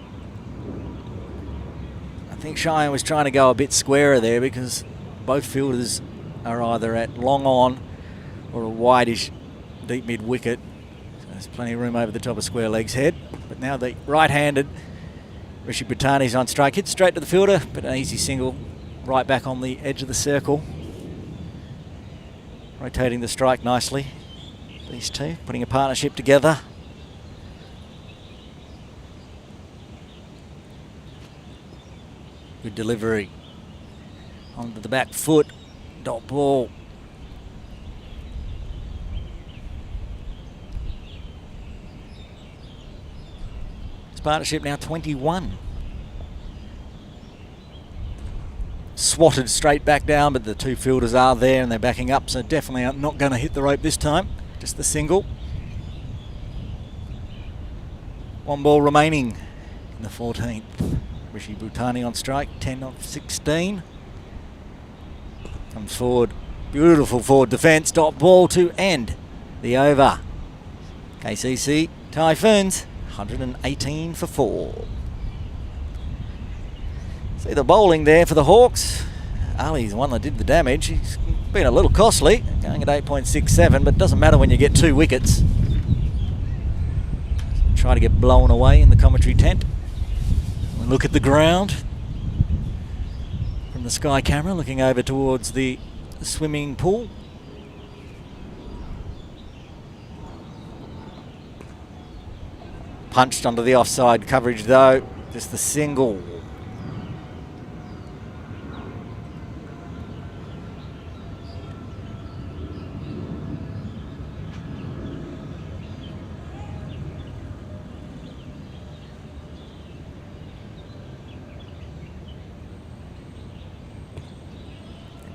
I think Shayan was trying to go a bit squarer there because both fielders are either at long on or a wideish deep mid wicket. So there's plenty of room over the top of square leg's head. But now the right-handed Rishi Bhutani's on strike. Hits straight to the fielder, but an easy single right back on the edge of the circle. Rotating the strike nicely. These two putting a partnership together. Good delivery onto the back foot. Dot ball. This partnership now 21. Swatted straight back down, but the two fielders are there and they're backing up, so definitely not going to hit the rope this time. Just the single. 1 ball remaining in the 14th. Rishi Bhutani on strike, 10 of 16. Comes forward. Beautiful forward defence. Dot ball to end the over. KCC Typhoons, 118 for 4. See the bowling there for the Hawks. Ali's the one that did the damage. He's been a little costly, going at 8.67, but it doesn't matter when you get 2 wickets. Try to get blown away in the commentary tent. And look at the ground from the sky camera, looking over towards the swimming pool. Punched onto the offside coverage though. Just the single.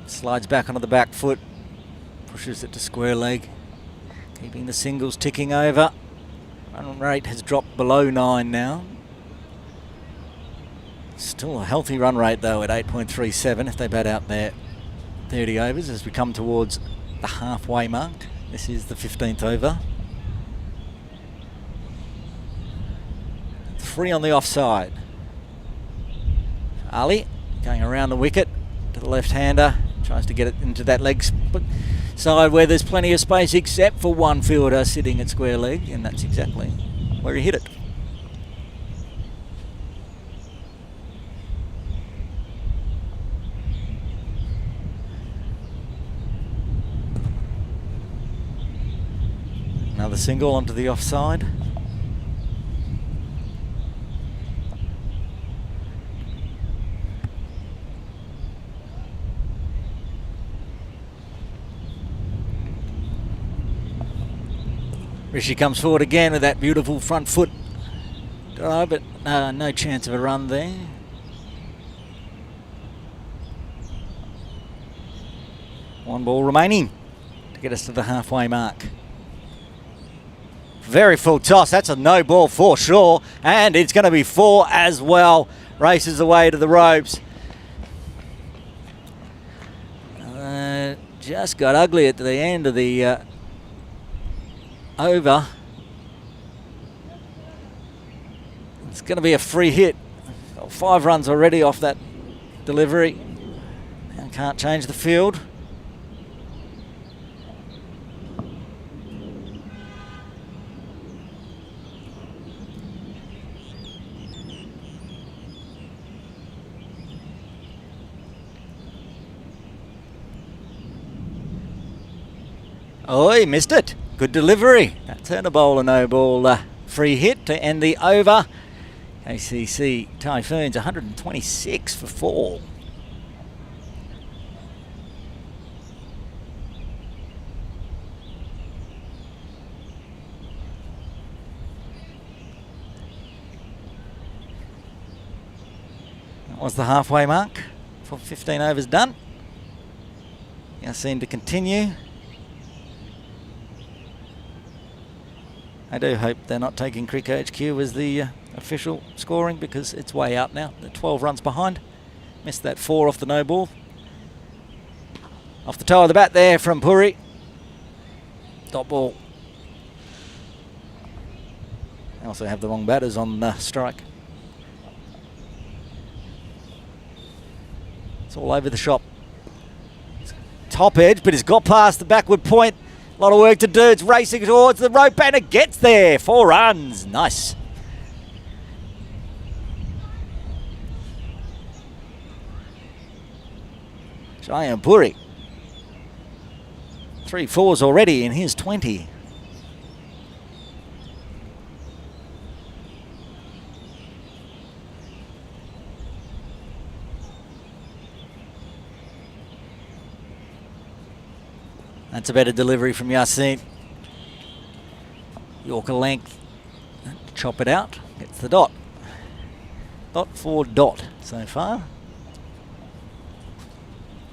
Slides back onto the back foot, pushes it to square leg, keeping the singles ticking over. Run rate has dropped below 9 now. Still a healthy run rate though at 8.37 if they bat out their 30 overs as we come towards the halfway mark. This is the 15th over. 3 on the offside. Ali going around the wicket to the left-hander. Tries to get it into that leg side where there's plenty of space except for one fielder sitting at square leg, and that's exactly where he hit it. Another single onto the offside. Rishi comes forward again with that beautiful front foot drive, but no chance of a run there. One ball remaining to get us to the halfway mark. Very full toss. That's a no ball for sure, and it's going to be 4 as well. Races away to the ropes. just got ugly at the end of the over. It's going to be a free hit. Got 5 runs already off that delivery. Now can't change the field. Oh, he missed it. Good delivery. That turned a bowl, a no ball free hit to end the over. KCC Typhoons 126 for 4. That was the halfway mark for 15 overs done. Now seem to continue. I do hope they're not taking Cricket HQ as the official scoring, because it's way out now. They're 12 runs behind. Missed that 4 off the no ball. Off the toe of the bat there from Puri. Dot ball. They also have the wrong batters on strike. It's all over the shop. Top edge, but he's got past the backward point. A lot of work to do. It's racing towards the rope and it gets there. 4 runs. Nice. Cheyenne Puri. 3 4s already in his 20. That's a better delivery from Yasin. Yorker length. Chop it out. Gets the dot. Dot for dot so far.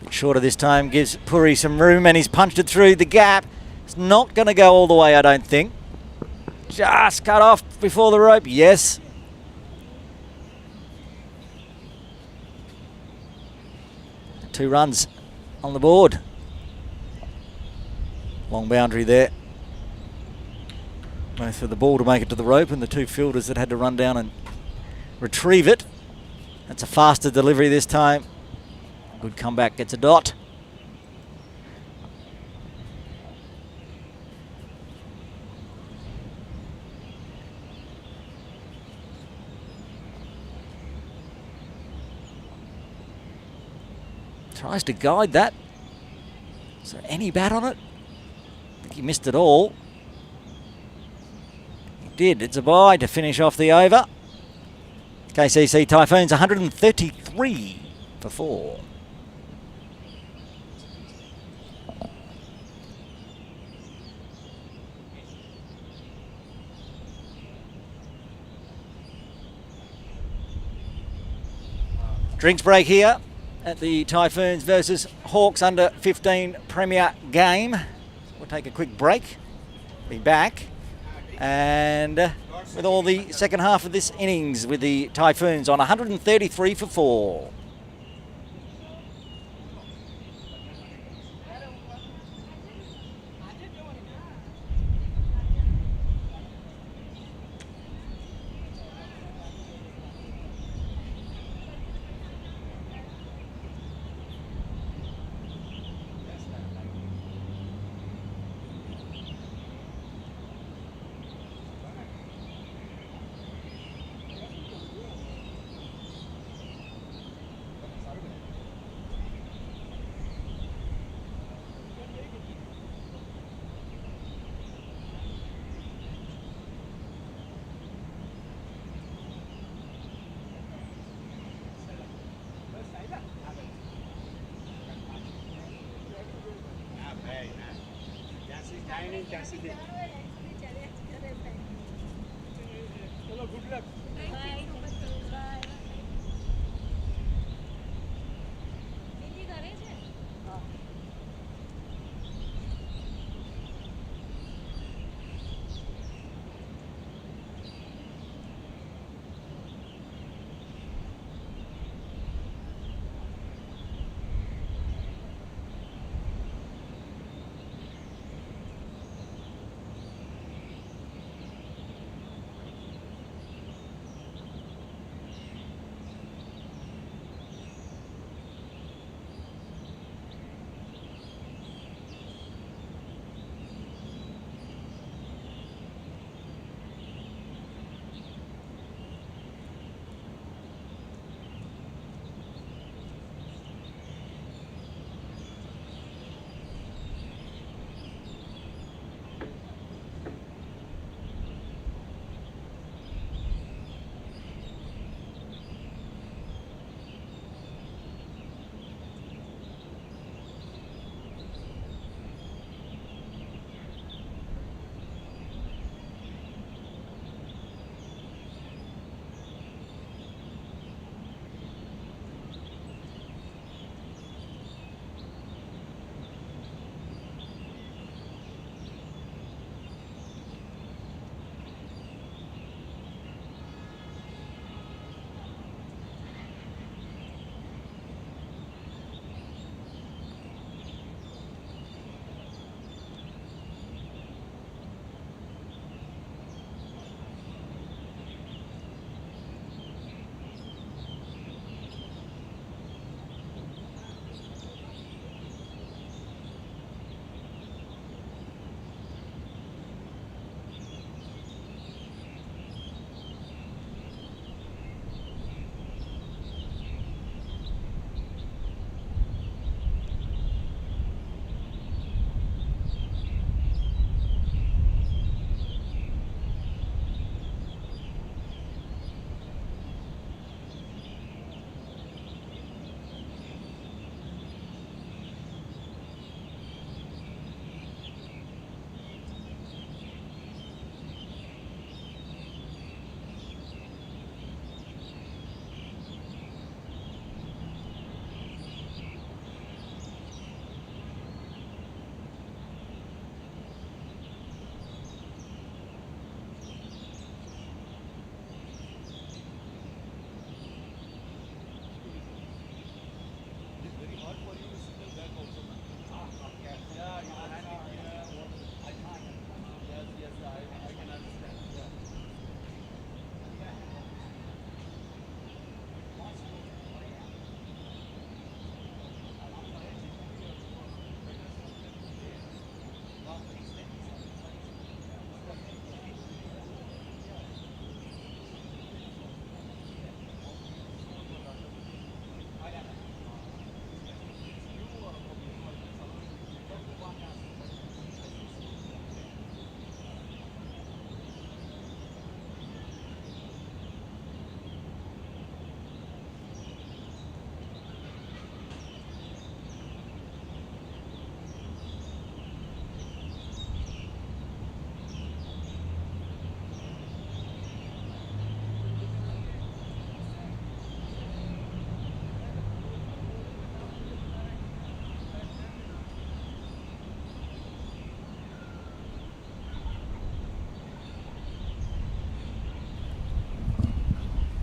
Bit shorter this time. Gives Puri some room and he's punched it through the gap. It's not going to go all the way, I don't think. Just cut off before the rope. Yes. Two runs on the board. Long boundary there. Both for the ball to make it to the rope and the 2 fielders that had to run down and retrieve it. That's a faster delivery this time. Good comeback, gets a dot. Tries to guide that. Is there any bat on it? I think he missed it all. He did. It's a bye to finish off the over. KCC Typhoons 133 for 4. Drinks break here at the Typhoons versus Hawks under 15 Premier game. We'll take a quick break, be back, and with all the second half of this innings with the Typhoons on 133 for 4.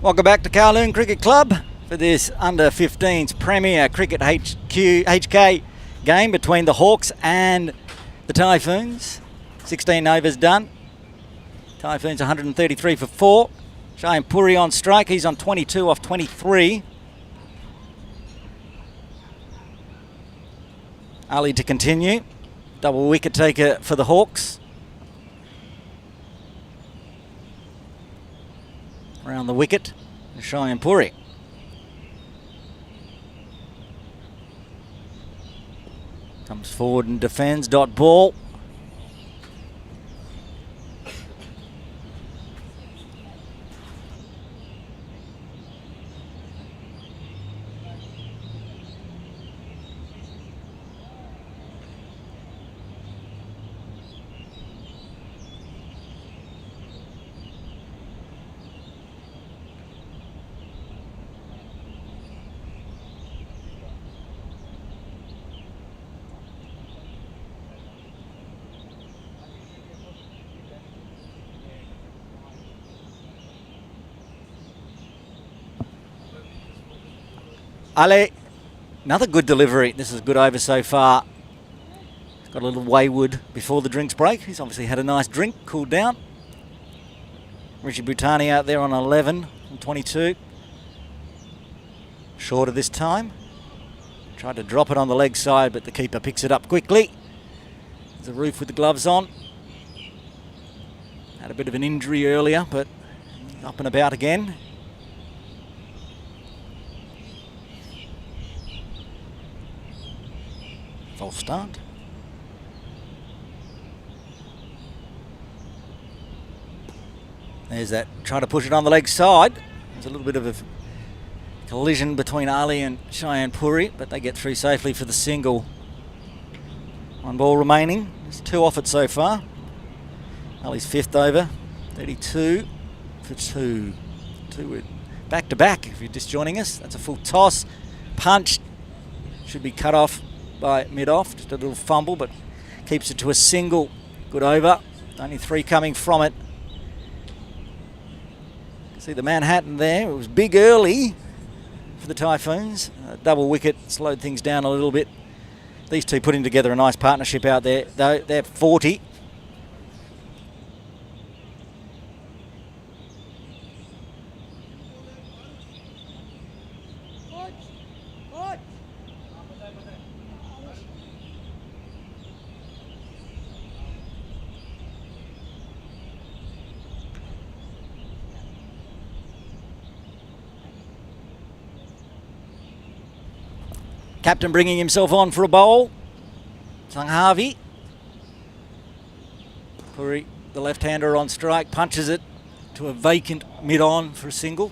Welcome back to Kowloon Cricket Club for this under-15s Premier Cricket HK game between the Hawks and the Typhoons. 16 overs done. Typhoons 133 for 4. Shane Puri on strike. He's on 22 off 23. Ali to continue. Double wicket taker for the Hawks. Around the wicket, Shane Puri. Comes forward and defends. Dot ball. Ali, another good delivery. This is a good over so far. Got a little wayward before the drinks break. He's obviously had a nice drink, cooled down. Rishi Bhutani out there on 11 and 22. Shorter this time. Tried to drop it on the leg side, but the keeper picks it up quickly. There's a roof with the gloves on. Had a bit of an injury earlier, but up and about again. False start. There's that, try to push it on the leg side. There's a little bit of a collision between Ali and Shane Puri, but they get through safely for the single. One ball remaining. There's 2 off it so far. Ali's 5th over. 32 for 2. 2 back to back if you're just joining us. That's a full toss. Punch. Should be cut off by mid-off, just a little fumble, but keeps it to a single. Good over, only 3 coming from it. See the Manhattan there, it was big early for the Typhoons. Double wicket slowed things down a little bit. These two putting together a nice partnership out there, though. They're 40. Captain bringing himself on for a bowl. Sanghavi. Puri, the left-hander on strike, punches it to a vacant mid-on for a single.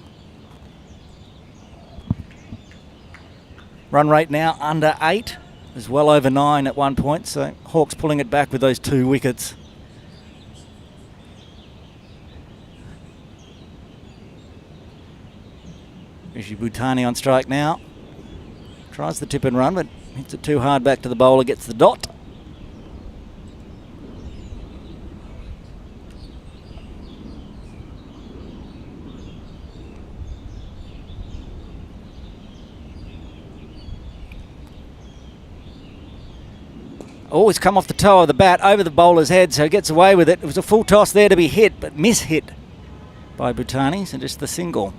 Run rate now under 8. It was well over 9 at one point, so Hawks pulling it back with those 2 wickets. Rishi Bhutani on strike now. Tries the tip and run, but hits it too hard back to the bowler, gets the dot. Oh, it's come off the toe of the bat over the bowler's head, so he gets away with it. It was a full toss there to be hit, but mishit by Bhutani, so just the single.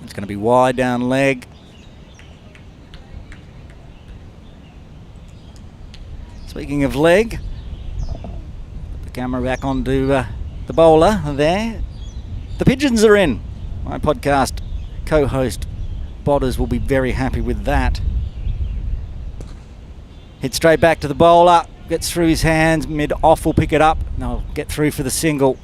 It's going to be wide down leg. Speaking of leg, put the camera back onto the bowler there. The pigeons are in. My podcast co-host Bodders will be very happy with that. Hit straight back to the bowler. Gets through his hands. Mid-off will pick it up. And they'll get through for the single.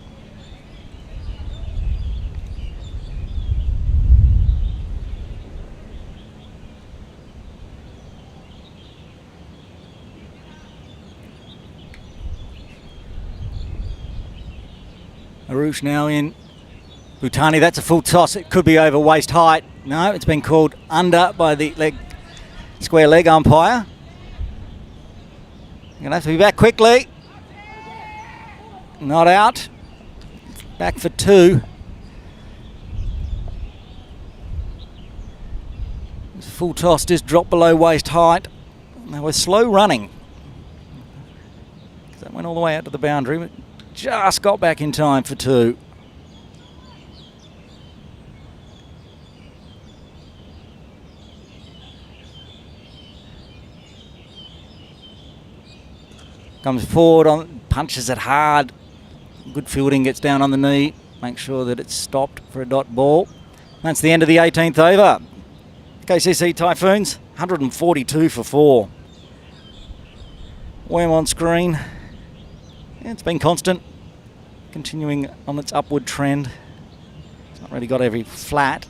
Arush now in. Bhutani, that's a full toss. It could be over waist height. No, it's been called under by the square leg umpire. You're going to have to be back quickly. Not out. Back for 2. Full toss just dropped below waist height. They were slow running. That went all the way out to the boundary, but just got back in time for 2. Comes forward, punches it hard. Good fielding, gets down on the knee. Make sure that it's stopped for a dot ball. That's the end of the 18th over. KCC Typhoons, 142 for 4. Worm on screen. Yeah, it's been constant, continuing on its upward trend. It's not really got every flat.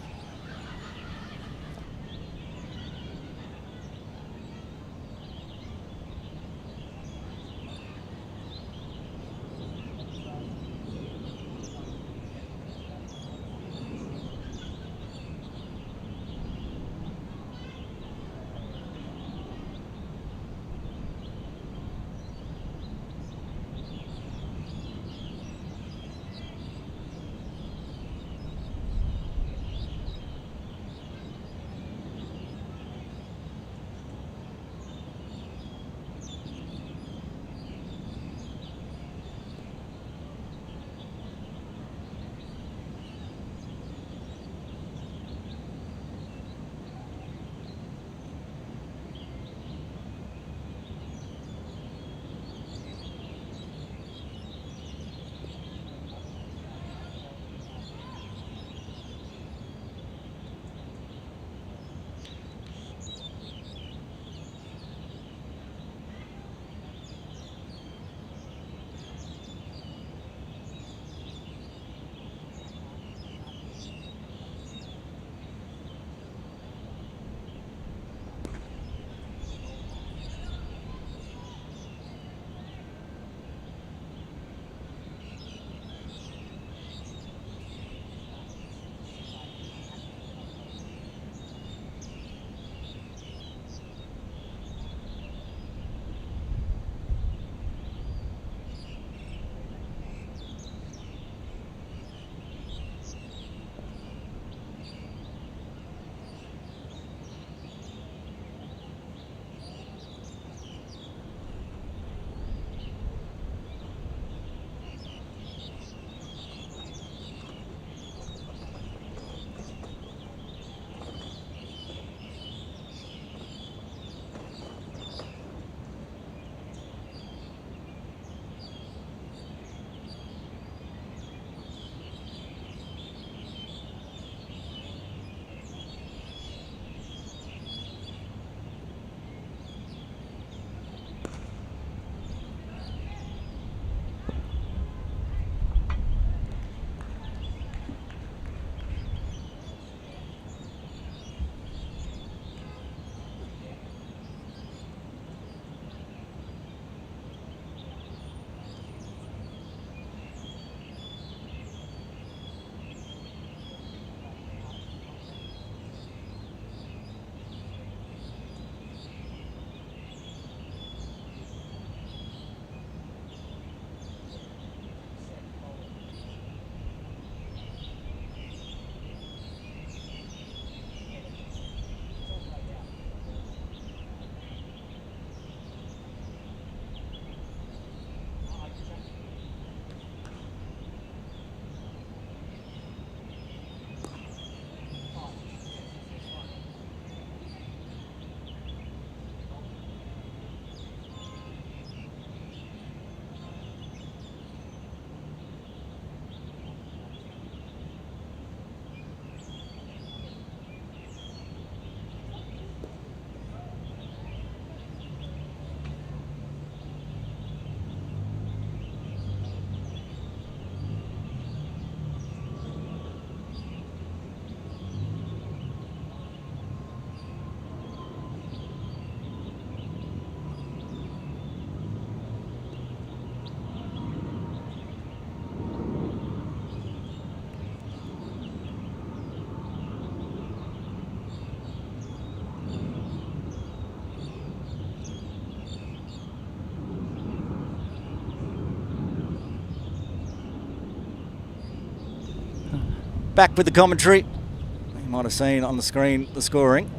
Back with the commentary. You might have seen on the screen the scoring.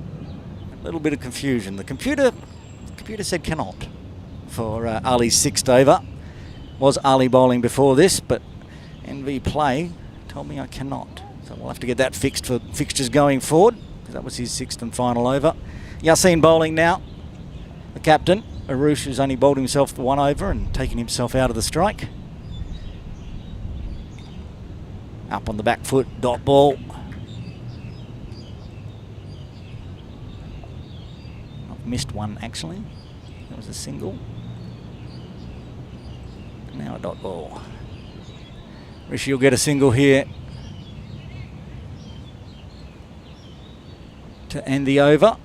A little bit of confusion. The computer said cannot for Ali's sixth over. Was Ali bowling before this, but NV Play told me I cannot. So we'll have to get that fixed for fixtures going forward, because that was his sixth and final over. Yasin bowling now. The captain, Arush, has only bowled himself the one over and taken himself out of the strike. Up on the back foot, dot ball. I've missed one actually. That was a single. Now a dot ball. Rishi will get a single here to end the over.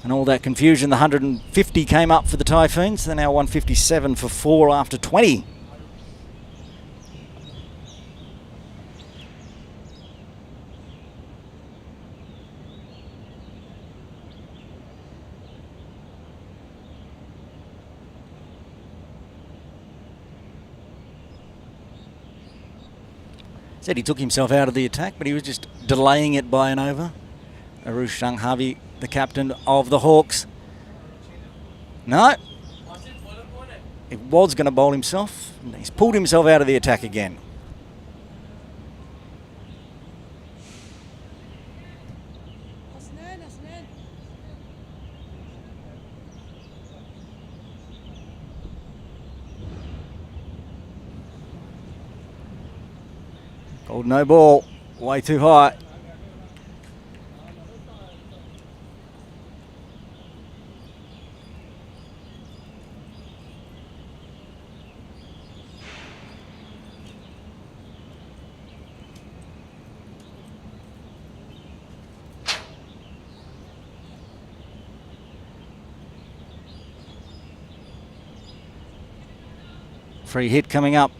And all that confusion, the 150 came up for the Typhoons. They're now 157 for 4 after 20. Said he took himself out of the attack, but he was just delaying it by an over. Arush Shanghavi, the captain of the Hawks. No. He was going to bowl himself. He's pulled himself out of the attack again. Called no ball, way too high. Free hit coming up.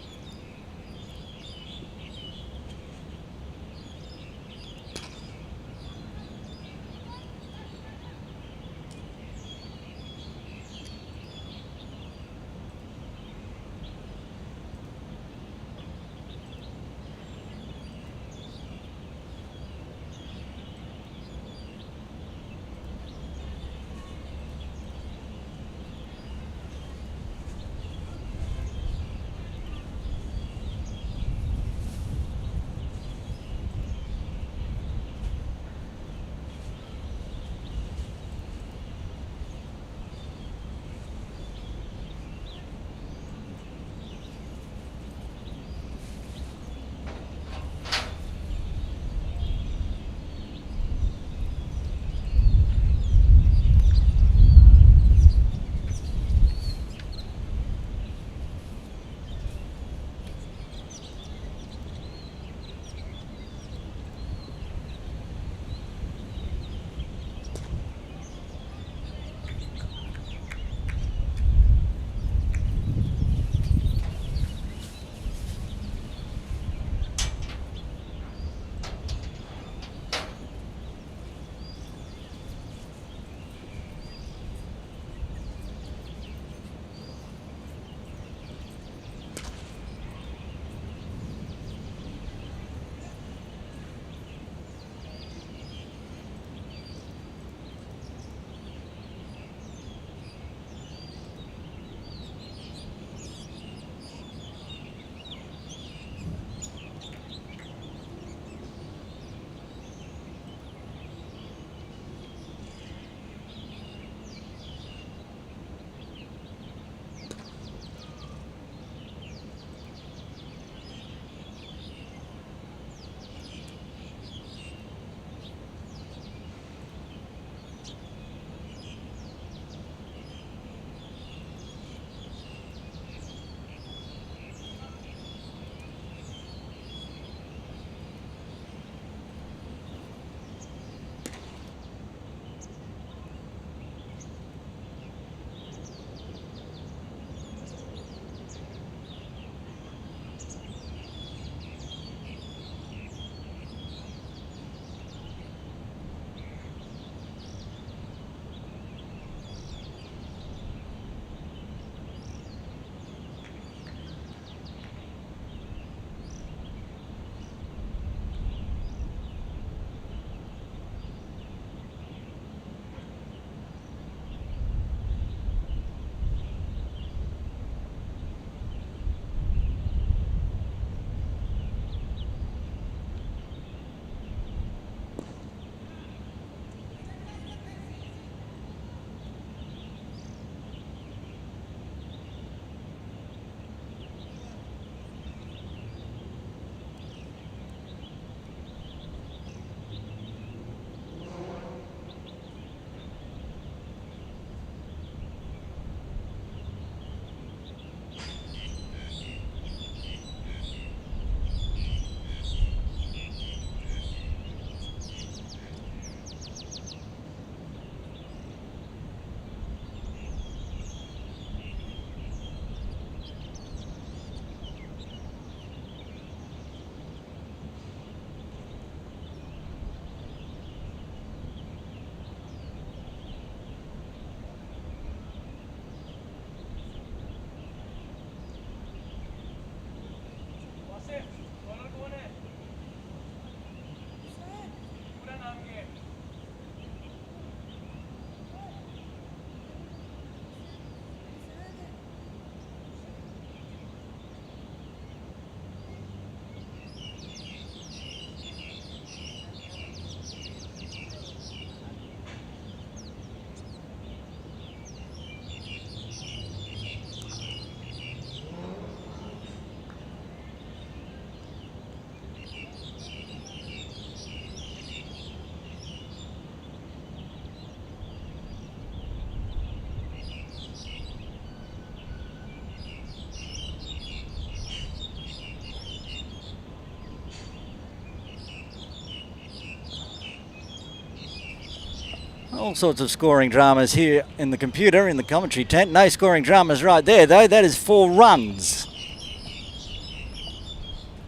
All sorts of scoring dramas here in the computer, in the commentary tent. No scoring dramas right there, though. That is 4 runs.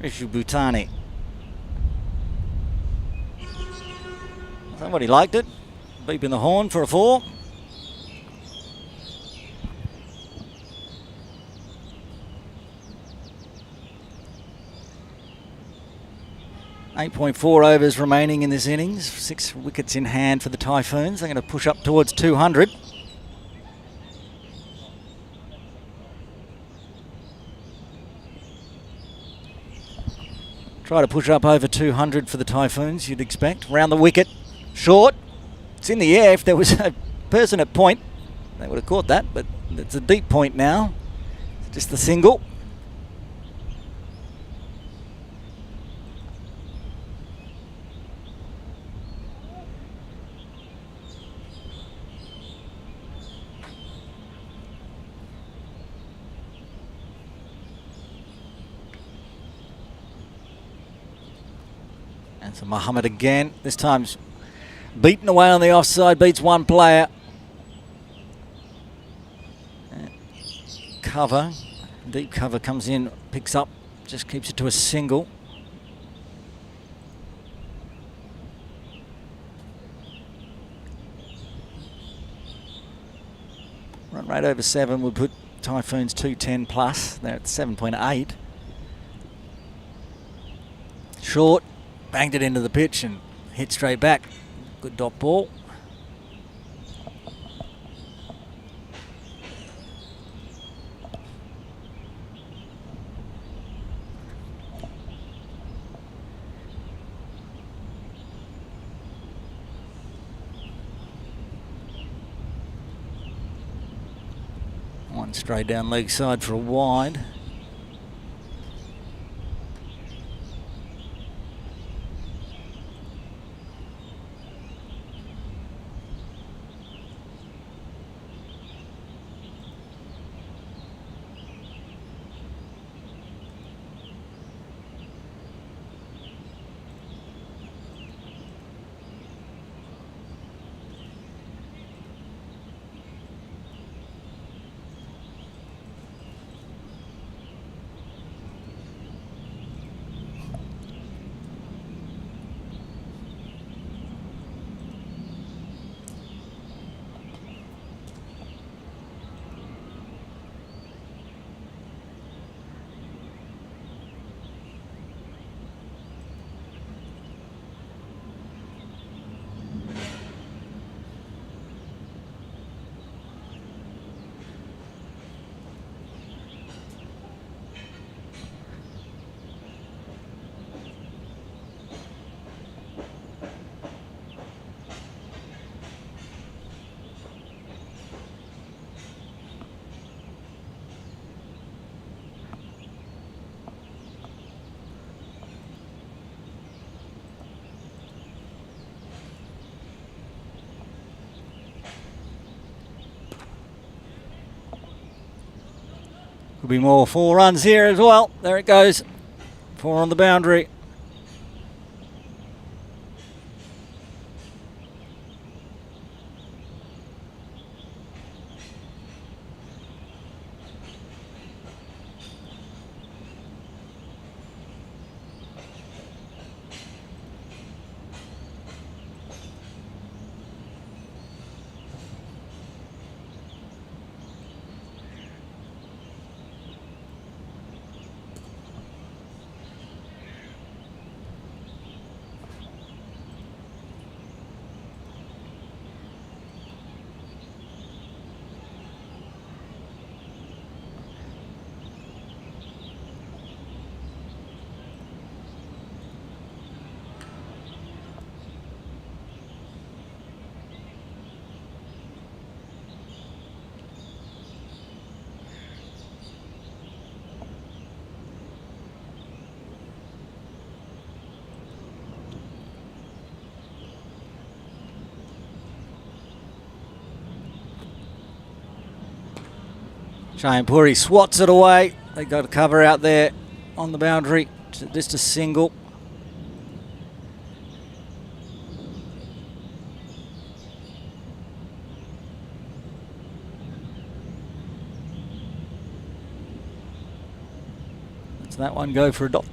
Rishu Bhutani. Somebody liked it. Beeping the horn for a 4. .4 overs remaining in this innings. 6 wickets in hand for the Typhoons. They're going to push up towards 200. Try to push up over 200 for the Typhoons, you'd expect. Round the wicket. Short. It's in the air. If there was a person at point, they would have caught that, but it's a deep point now. It's just the single. And so Muhammad again, this time's beaten away on the offside, beats one player. Cover, deep cover comes in, picks up, just keeps it to a single. Run rate over 7 would put Typhoons 210 plus. They're at 7.8. Short. Banged it into the pitch and hit straight back. Good dot ball. One straight down leg side for a wide. Could be more 4 runs here as well. There it goes. 4 on the boundary. Shayanpuri swats it away. They got a cover out there on the boundary. Just a single. that one go for a dot.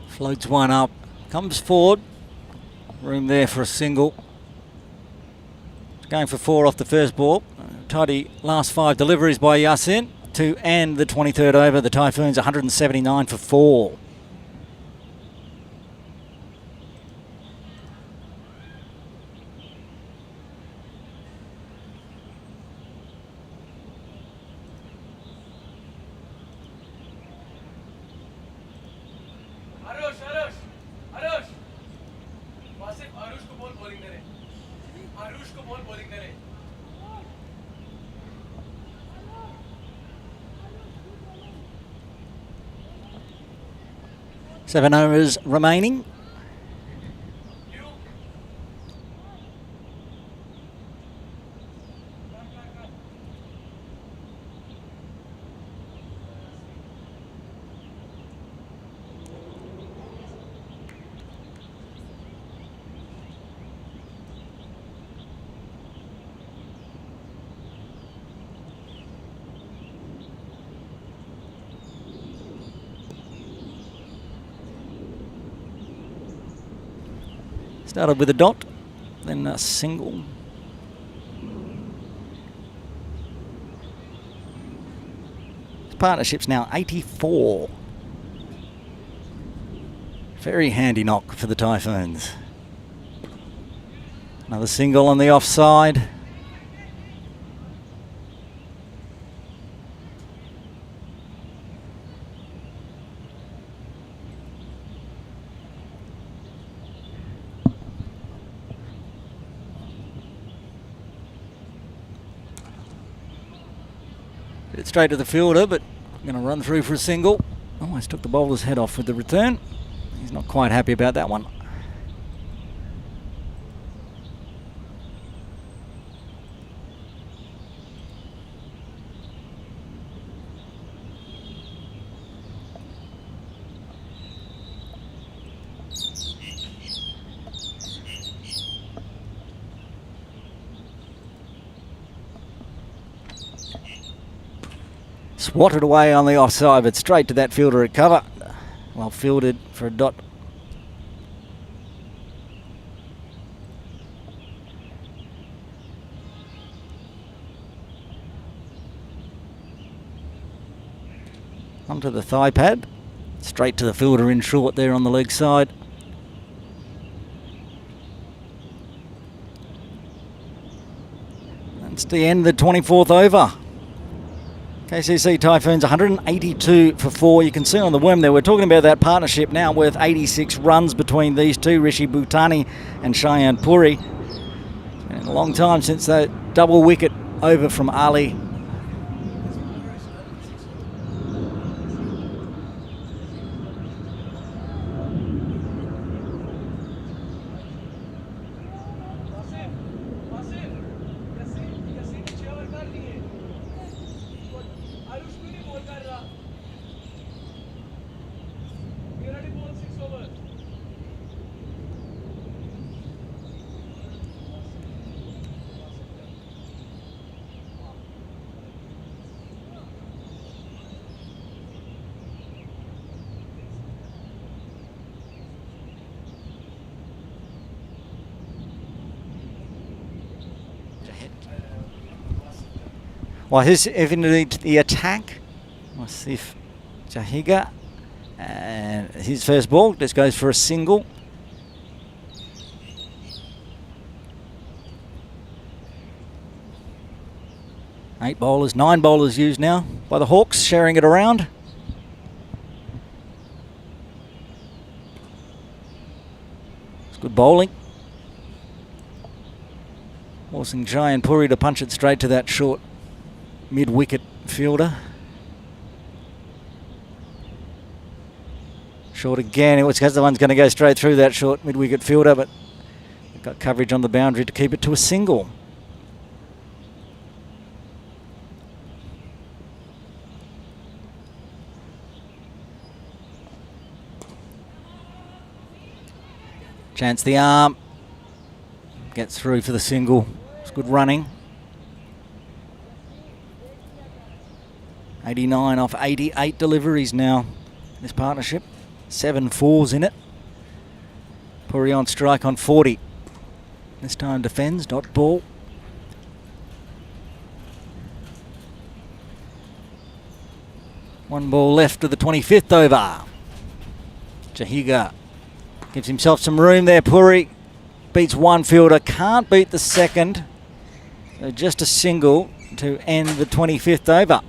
Floats one up, comes forward, room there for a single. Going for 4 off the first ball. Tidy last 5 deliveries by Yasin. 2 and the 23rd over. The Typhoons 179 for 4. Seven overs remaining. Started with a dot, then a single. This partnership's now 84. Very handy knock for the Typhoons. Another single on the offside. It's straight to the fielder, but I'm going to run through for a single. Almost took the bowler's head off with the return. He's not quite happy about that one. Swatted away on the offside, but straight to that fielder at cover. Well fielded for a dot. Onto the thigh pad. Straight to the fielder in short there on the leg side. That's the end of the 24th over. KCC Typhoons 182 for 4. You can see on the worm there, we're talking about that partnership now worth 86 runs between these two, Rishi Bhutani and Cheyenne Puri. It's been a long time since that double wicket over from Ali. Well, here's even the attack. Wasif Jahiga. And his first ball just goes for a single. Nine bowlers used now by the Hawks, sharing it around. It's good bowling. Forcing Cheyenne Puri to punch it straight to that short mid-wicket fielder. Short again. It was because the one's going to go straight through that short mid-wicket fielder, but got coverage on the boundary to keep it to a single. Chance the arm. Gets through for the single. It's good running. 89 off 88 deliveries now. This partnership. 7 fours in it. Puri on strike on 40. This time defends, dot ball. One ball left of the 25th over. Jahiga gives himself some room there. Puri beats one fielder, can't beat the second. So just a single to end the 25th over.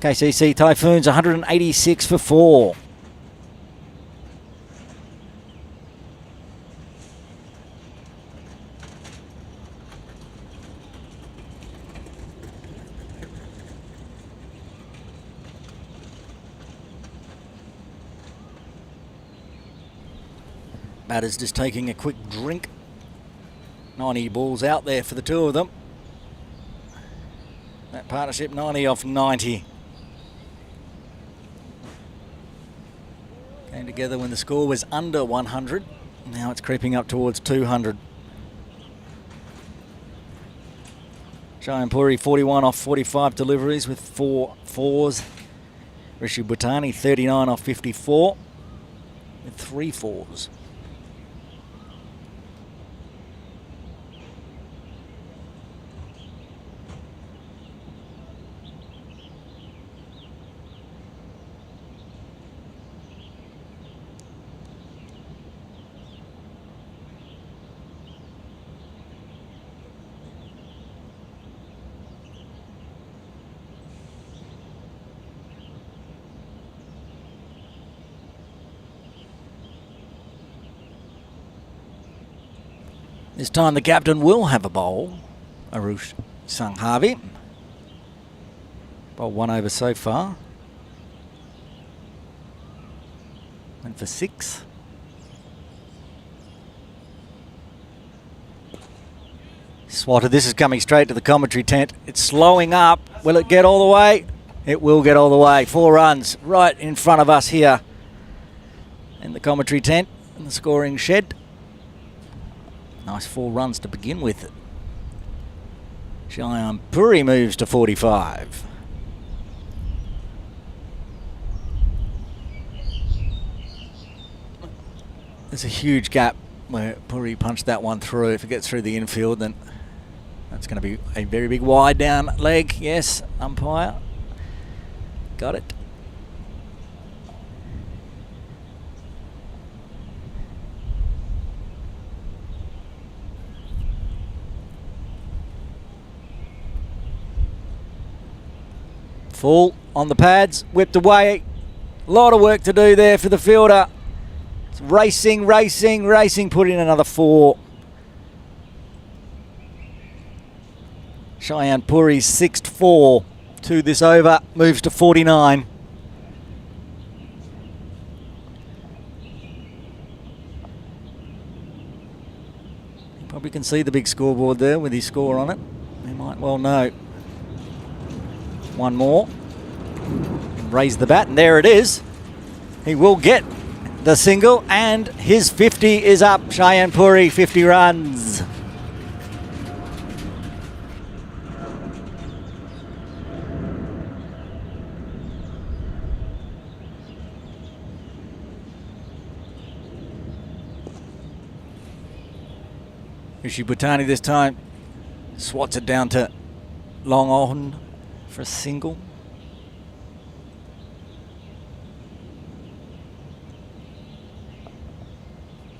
KCC Typhoons 186 for 4. Batter's just taking a quick drink. 90 balls out there for the two of them. That partnership 90 off 90. Came together when the score was under 100. Now it's creeping up towards 200. Cheyenne Puri 41 off 45 deliveries with 4 fours. Rishi Bhutani 39 off 54 with 3 fours. This time the captain will have a bowl, Arush Sanghavi. Bowled 1 over so far. Went for 6. Swatted, this is coming straight to the commentary tent. It's slowing up. Will it get all the way? It will get all the way. 4 runs right in front of us here in the commentary tent in the scoring shed. Nice 4 runs to begin with. Cheyenne Puri moves to 45. There's a huge gap where Puri punched that one through. If it gets through the infield, then that's going to be a very big wide down leg. Yes, umpire. Got it. Full on the pads, whipped away. A lot of work to do there for the fielder. It's racing, racing, racing, put in another 4. Cheyenne Puri's 6th 4 to this over, moves to 49. You probably can see the big scoreboard there with his score on it. You might well know. One more. Raise the bat, and there it is. He will get the single, and his 50 is up. Cheyenne Puri, 50 runs. Rishi Bhutani this time swats it down to long on for a single.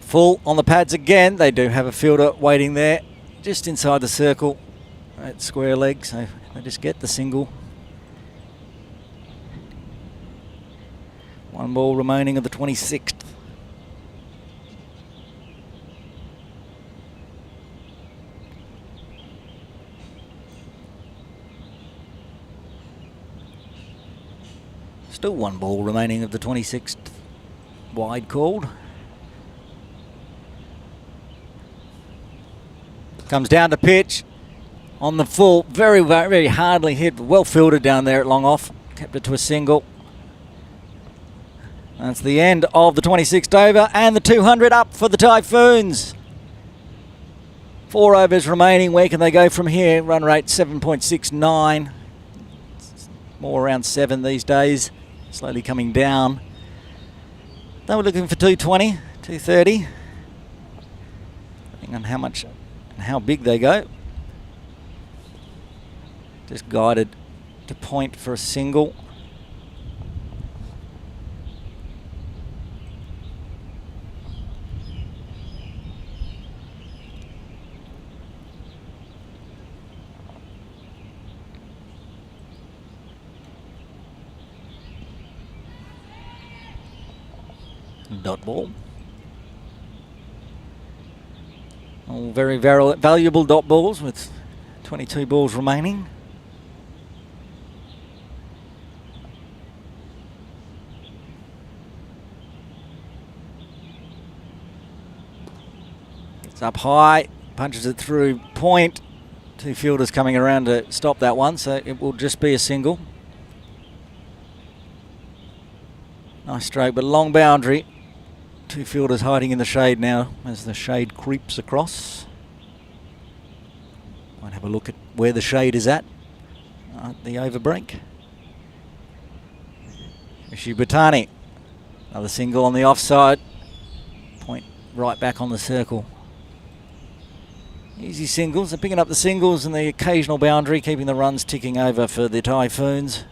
Full on the pads again. They do have a fielder waiting there just inside the circle at square leg, so they just get the single. 1 ball remaining of the 26th. Still 1 ball remaining of the 26th. Wide called. Comes down to pitch on the full. Very, very hardly hit. Well fielded down there at long off. Kept it to a single. That's the end of the 26th over and the 200 up for the Typhoons. 4 overs remaining. Where can they go from here? Run rate 7.69. More around 7 these days. Slowly coming down. They were looking for 220, 230. Depending on how much and how big they go. Just guided to point for a single. Dot ball. All very valuable dot balls with 22 balls remaining. It's up high, punches it through point. 2 fielders coming around to stop that one, so it will just be a single. Nice stroke, but long boundary. 2 fielders hiding in the shade now as the shade creeps across. Might have a look at where the shade is at the over break. Batani, another single on the offside. Point right back on the circle. Easy singles. They're picking up the singles and the occasional boundary, keeping the runs ticking over for the Typhoons.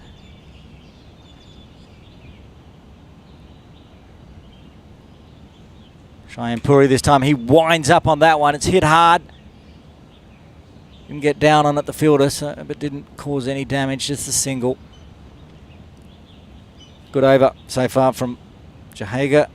Puri this time, he winds up on that one. It's hit hard. Didn't get down on it, the fielder, but didn't cause any damage, just a single. Good over so far from Jahaga.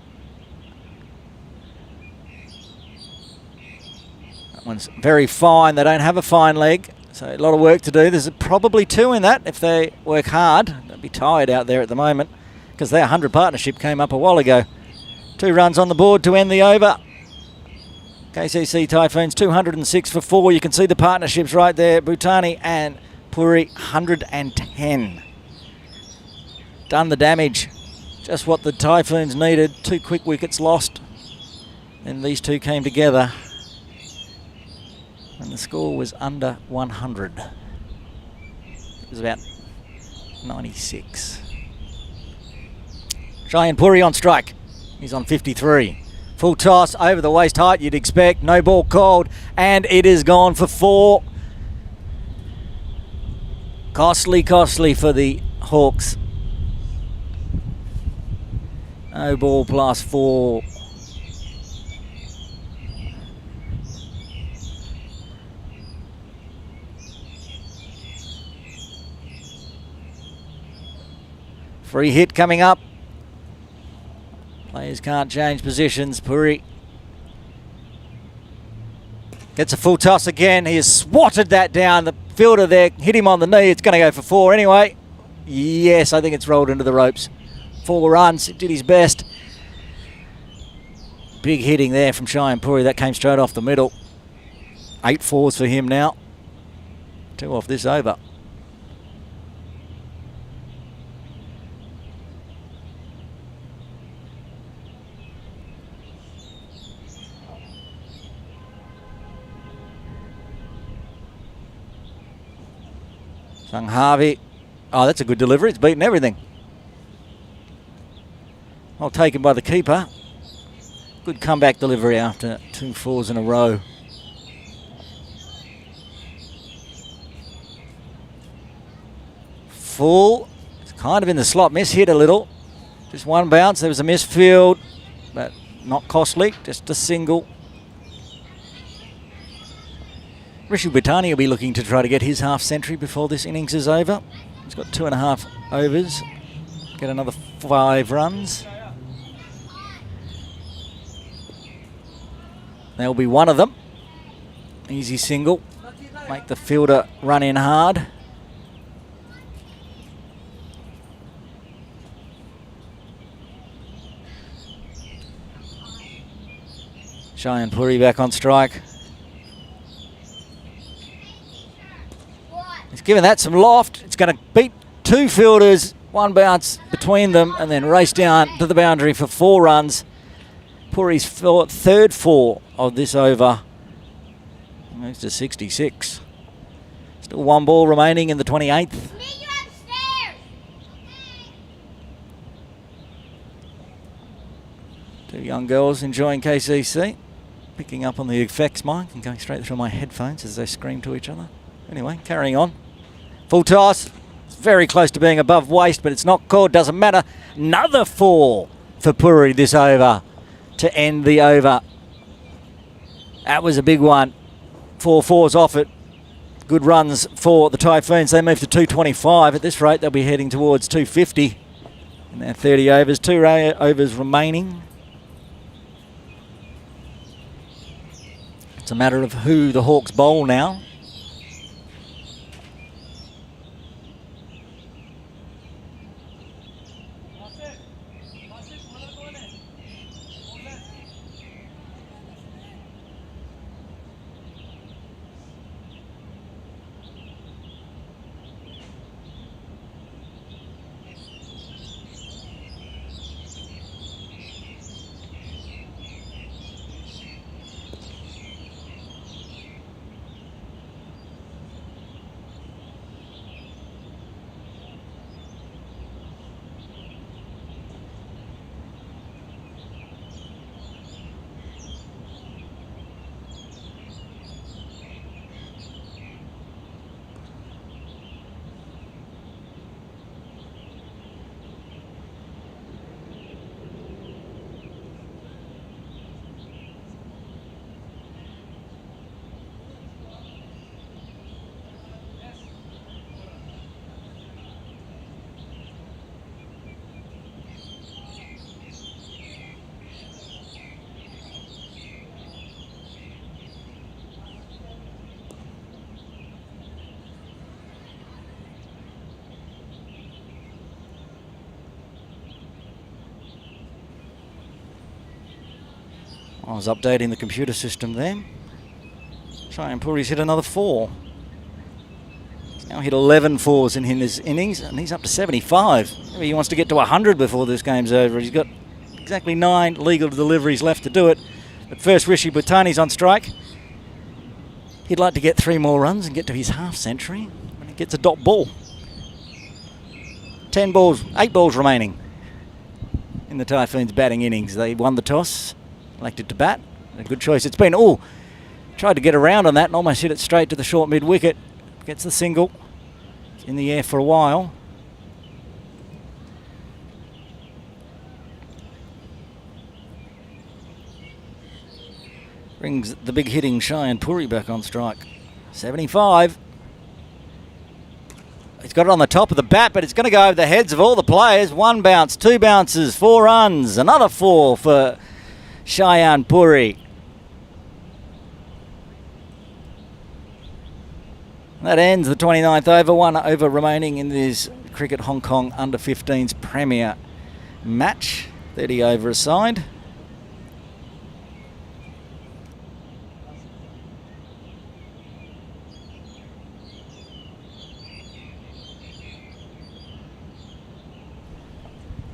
That one's very fine. They don't have a fine leg, so a lot of work to do. There's probably 2 in that if they work hard. They'll be tired out there at the moment because their 100 partnership came up a while ago. 2 runs on the board to end the over. KCC Typhoons 206 for 4. You can see the partnerships right there. Bhutani and Puri 110. Done the damage. Just what the Typhoons needed. 2 quick wickets lost. Then these 2 came together. And the score was under 100. It was about 96. Puri on strike. He's on 53. Full toss over the waist height, you'd expect. No ball called, and it is gone for 4. Costly for the Hawks. No ball plus 4. Free hit coming up. Players can't change positions. Puri gets a full toss again. He has swatted that down. The fielder there hit him on the knee. It's going to go for 4 anyway. Yes, I think it's rolled into the ropes. 4 runs. It did his best. Big hitting there from Puri. That came straight off the middle. 8 fours for him now. 2 off this over. Harvey. Oh, that's a good delivery. It's beaten everything. Well taken by the keeper. Good comeback delivery after 2 fours in a row. Full. It's kind of in the slot. Miss-hit a little. Just 1 bounce. There was a misfield, but not costly. Just a single. Bhutani will be looking to try to get his half-century before this innings is over. He's got 2.5 overs. Get another 5 runs. There'll be 1 of them. Easy single. Make the fielder run in hard. Puri back on strike. He's given that some loft. It's going to beat 2 fielders One bounce between them and then race down to the boundary for 4 runs. Puri's third 4 of this over. Moves to 66. Still 1 ball remaining in the 28th. Two young girls enjoying KCC. Picking up on the effects mic and going straight through my headphones as they scream to each other. Anyway, carrying on. Full toss. It's very close to being above waist, but it's not called. Doesn't matter. Another 4 for Puri this over to end the over. That was a big one. 4 fours off it. Good runs for the Typhoons. They move to 225. At this rate, they'll be heading towards 250 in their 30 overs. 2 overs remaining. It's a matter of who the Hawks bowl now. I was updating the computer system there. Cheyenne Puri's hit another 4. He's now hit 11 fours in his innings, and he's up to 75. Maybe he wants to get to 100 before this game's over. He's got exactly 9 legal deliveries left to do it. But first, Rishi Bhuttani's on strike. He'd like to get 3 more runs and get to his half century when he gets a dot ball. 8 balls remaining in the Typhoons batting innings. They won the toss. Elected to bat. A good choice it's been. Oh, tried to get around on that and almost hit it straight to the short mid wicket. Gets the single. It's in the air for a while. Brings the big hitting Cheyenne Puri back on strike. 75. He's got it on the top of the bat, but it's going to go over the heads of all the players. 1 bounce, 2 bounces, 4 runs. Another 4 for Cheyenne Puri. That ends the 29th over. 1 over remaining in this Cricket Hong Kong Under-15s Premier match. 30 over aside.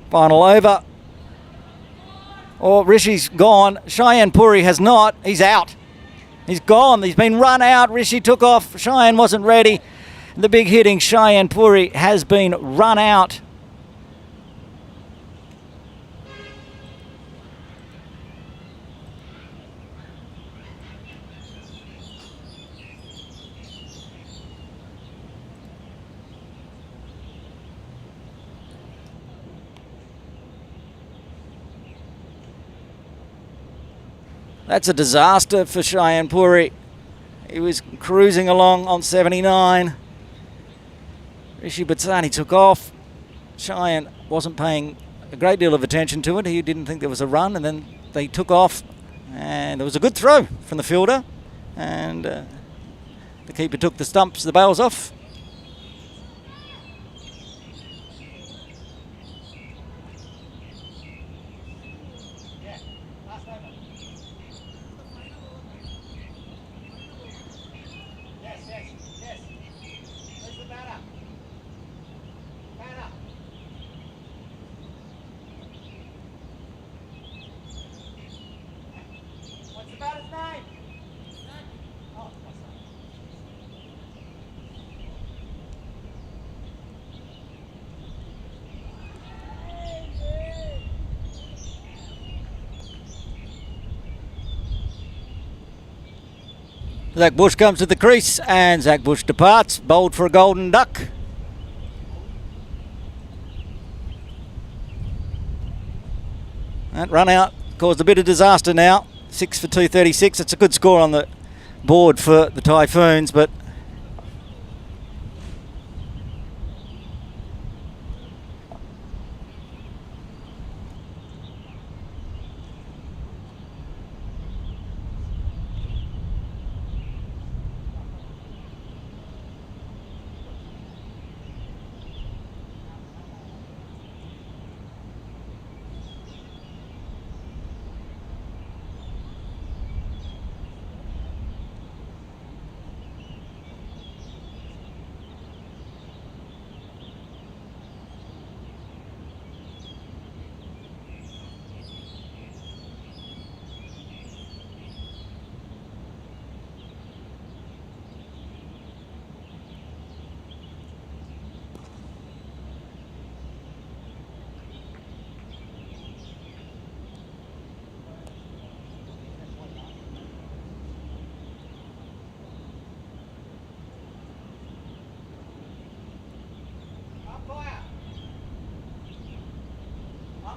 Final over. Oh, Rishi's gone. Cheyenne Puri has not. He's out. He's gone. He's been run out. Rishi took off. Cheyenne wasn't ready. The big hitting Cheyenne Puri has been run out. That's a disaster for Cheyenne Puri. He was cruising along on 79. Rishi Bhuttani took off. Cheyenne wasn't paying a great deal of attention to it. He didn't think there was a run, and then they took off. And there was a good throw from the fielder. And the keeper took the bails off. Zach Bush comes to the crease and Zach Bush departs, bowled for a golden duck. That run out caused a bit of disaster now. 6 for 236. It's a good score on the board for the Typhoons, but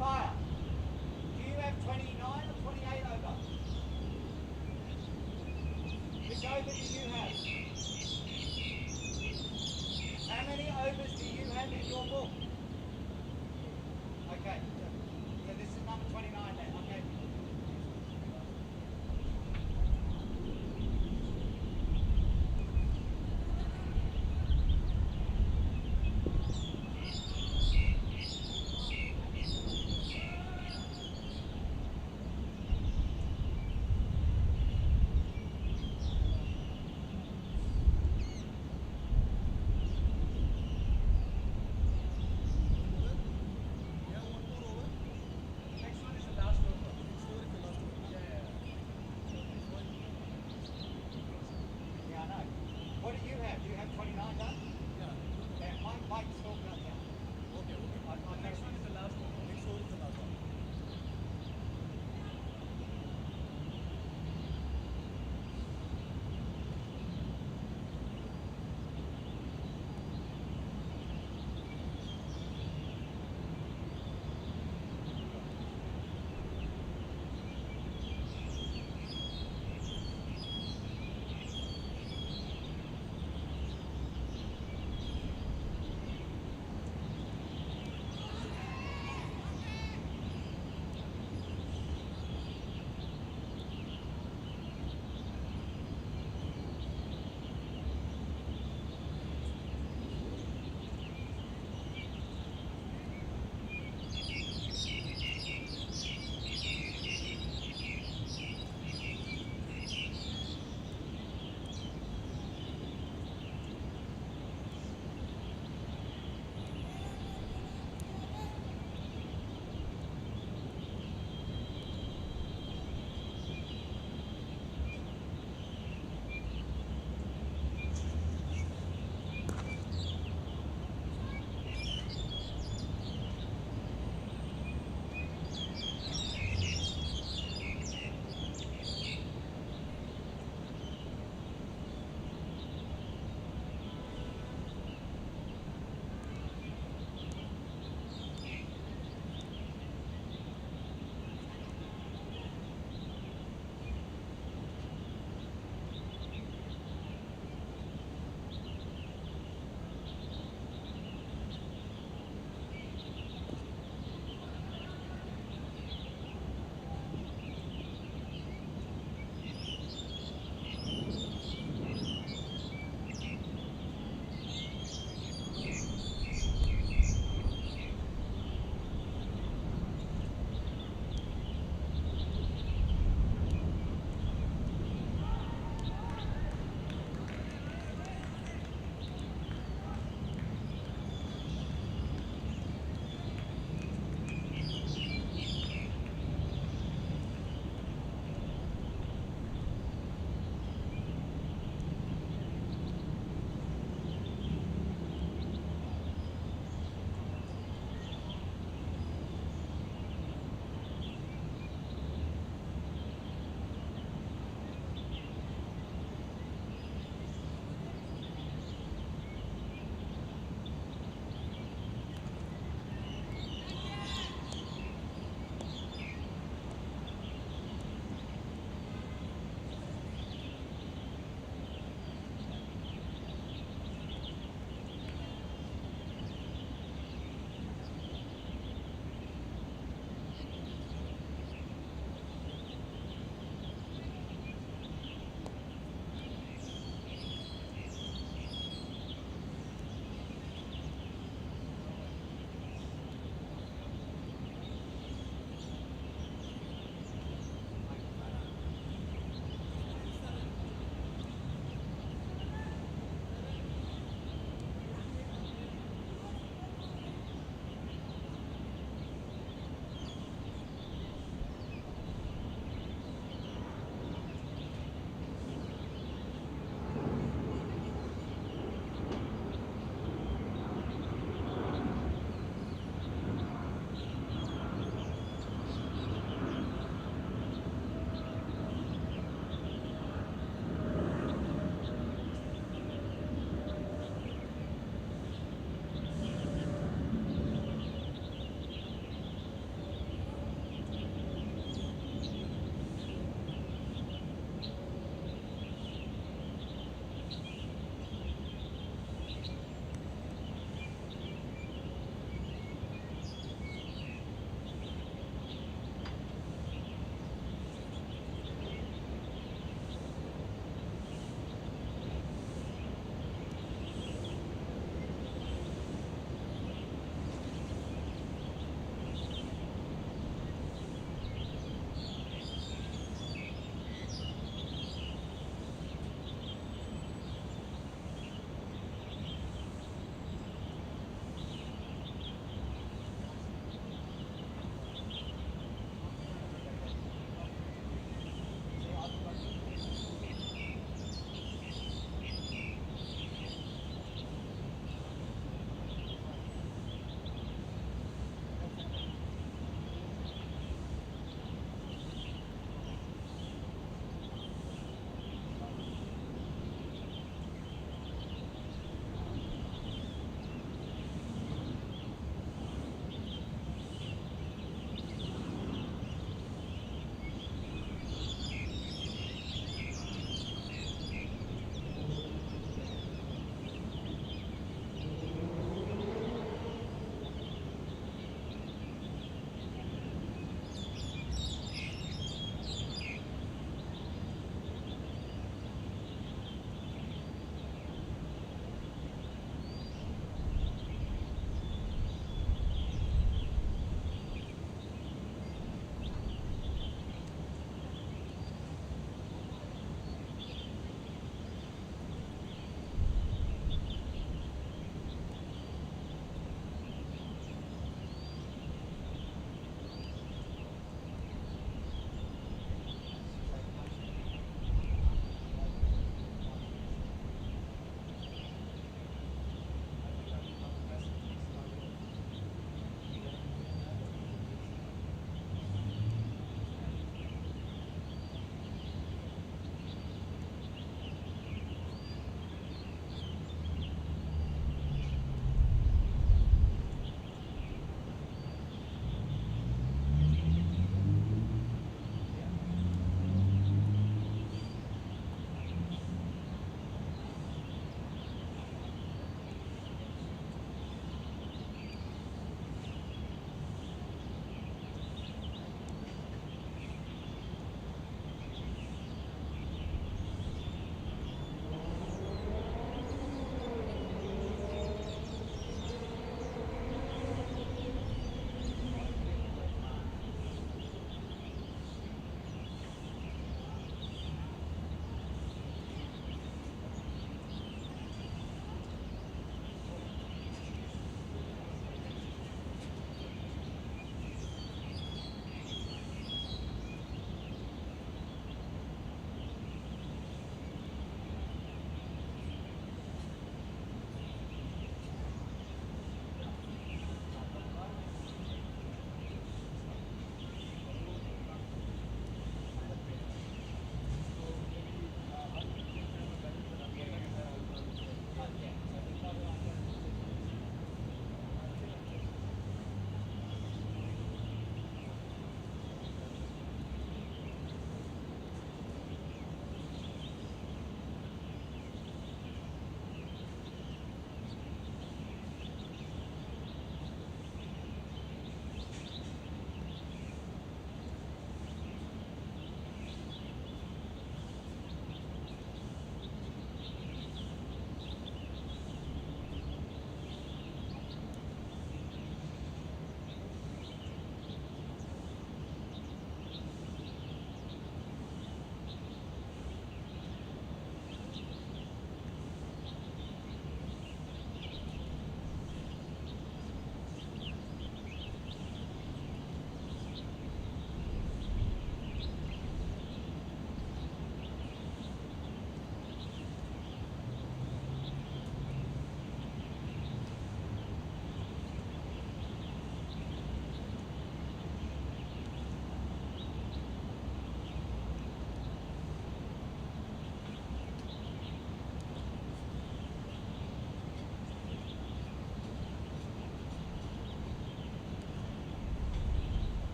umpire, do you have 29 or 28 over? Which over do you have? How many overs do you have in your book? Okay, so this is number 29 then, okay. Next one is a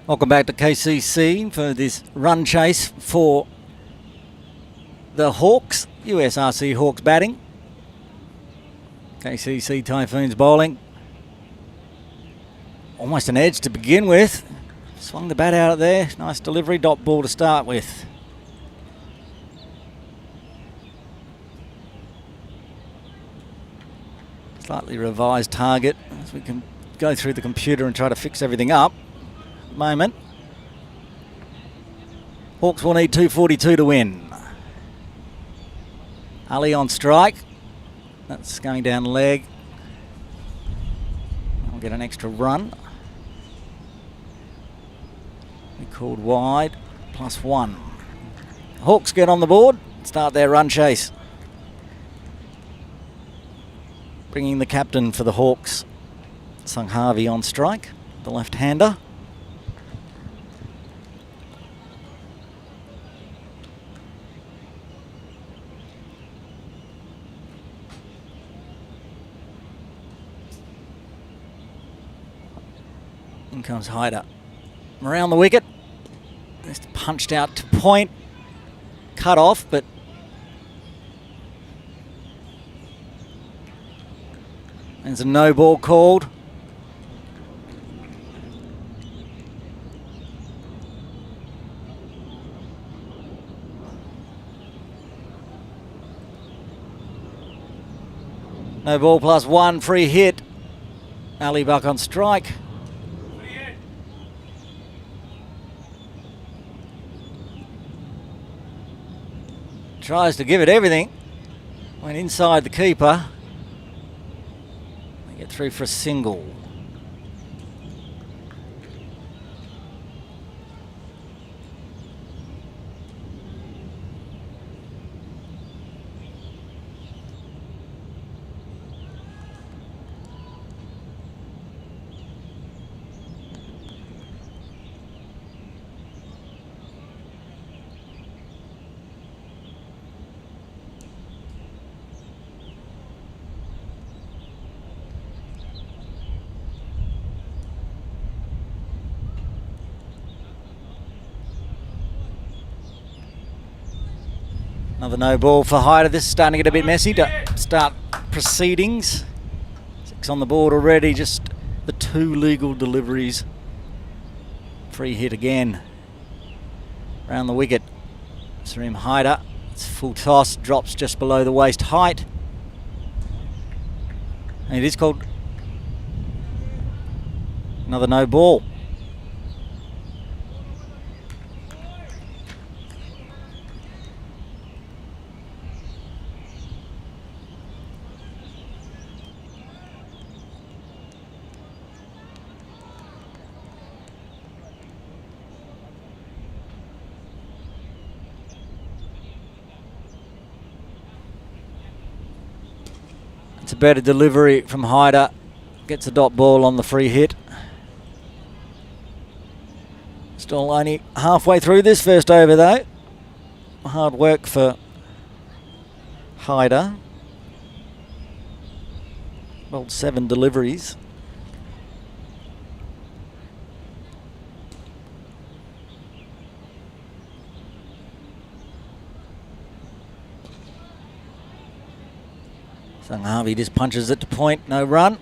Welcome back to KCC for this run chase for the Hawks. USRC Hawks batting. KCC Typhoons bowling. Almost an edge to begin with. Swung the bat out there. Nice delivery. Dot ball to start with. Slightly revised target as we can go through the computer and try to fix everything up. Moment. Hawks will need 242 to win. Ali on strike. That's going down leg. I'll get an extra run. We called wide. +1. Hawks get on the board. Start their run chase. Bringing the captain for the Hawks, Sung Harvey on strike, the left-hander. In comes Hyder. Around the wicket. Just punched out to point. Cut off, but there's a no ball called. No ball +1, free hit. Ali Buck on strike. Tries to give it everything. Went inside the keeper. They get through for a single. Another no ball for Hyder. This is starting to get a bit messy to start proceedings. 6 on the board already, just the 2 legal deliveries. Free hit again. Around the wicket. Sarim Hyder. It's full toss, drops just below the waist height. And it is called another no ball. It's a better delivery from Hyder. Gets a dot ball on the free hit. Still only halfway through this first over though. Hard work for Hyder. Bowled 7 deliveries. Sung Harvey just punches it to point, no run.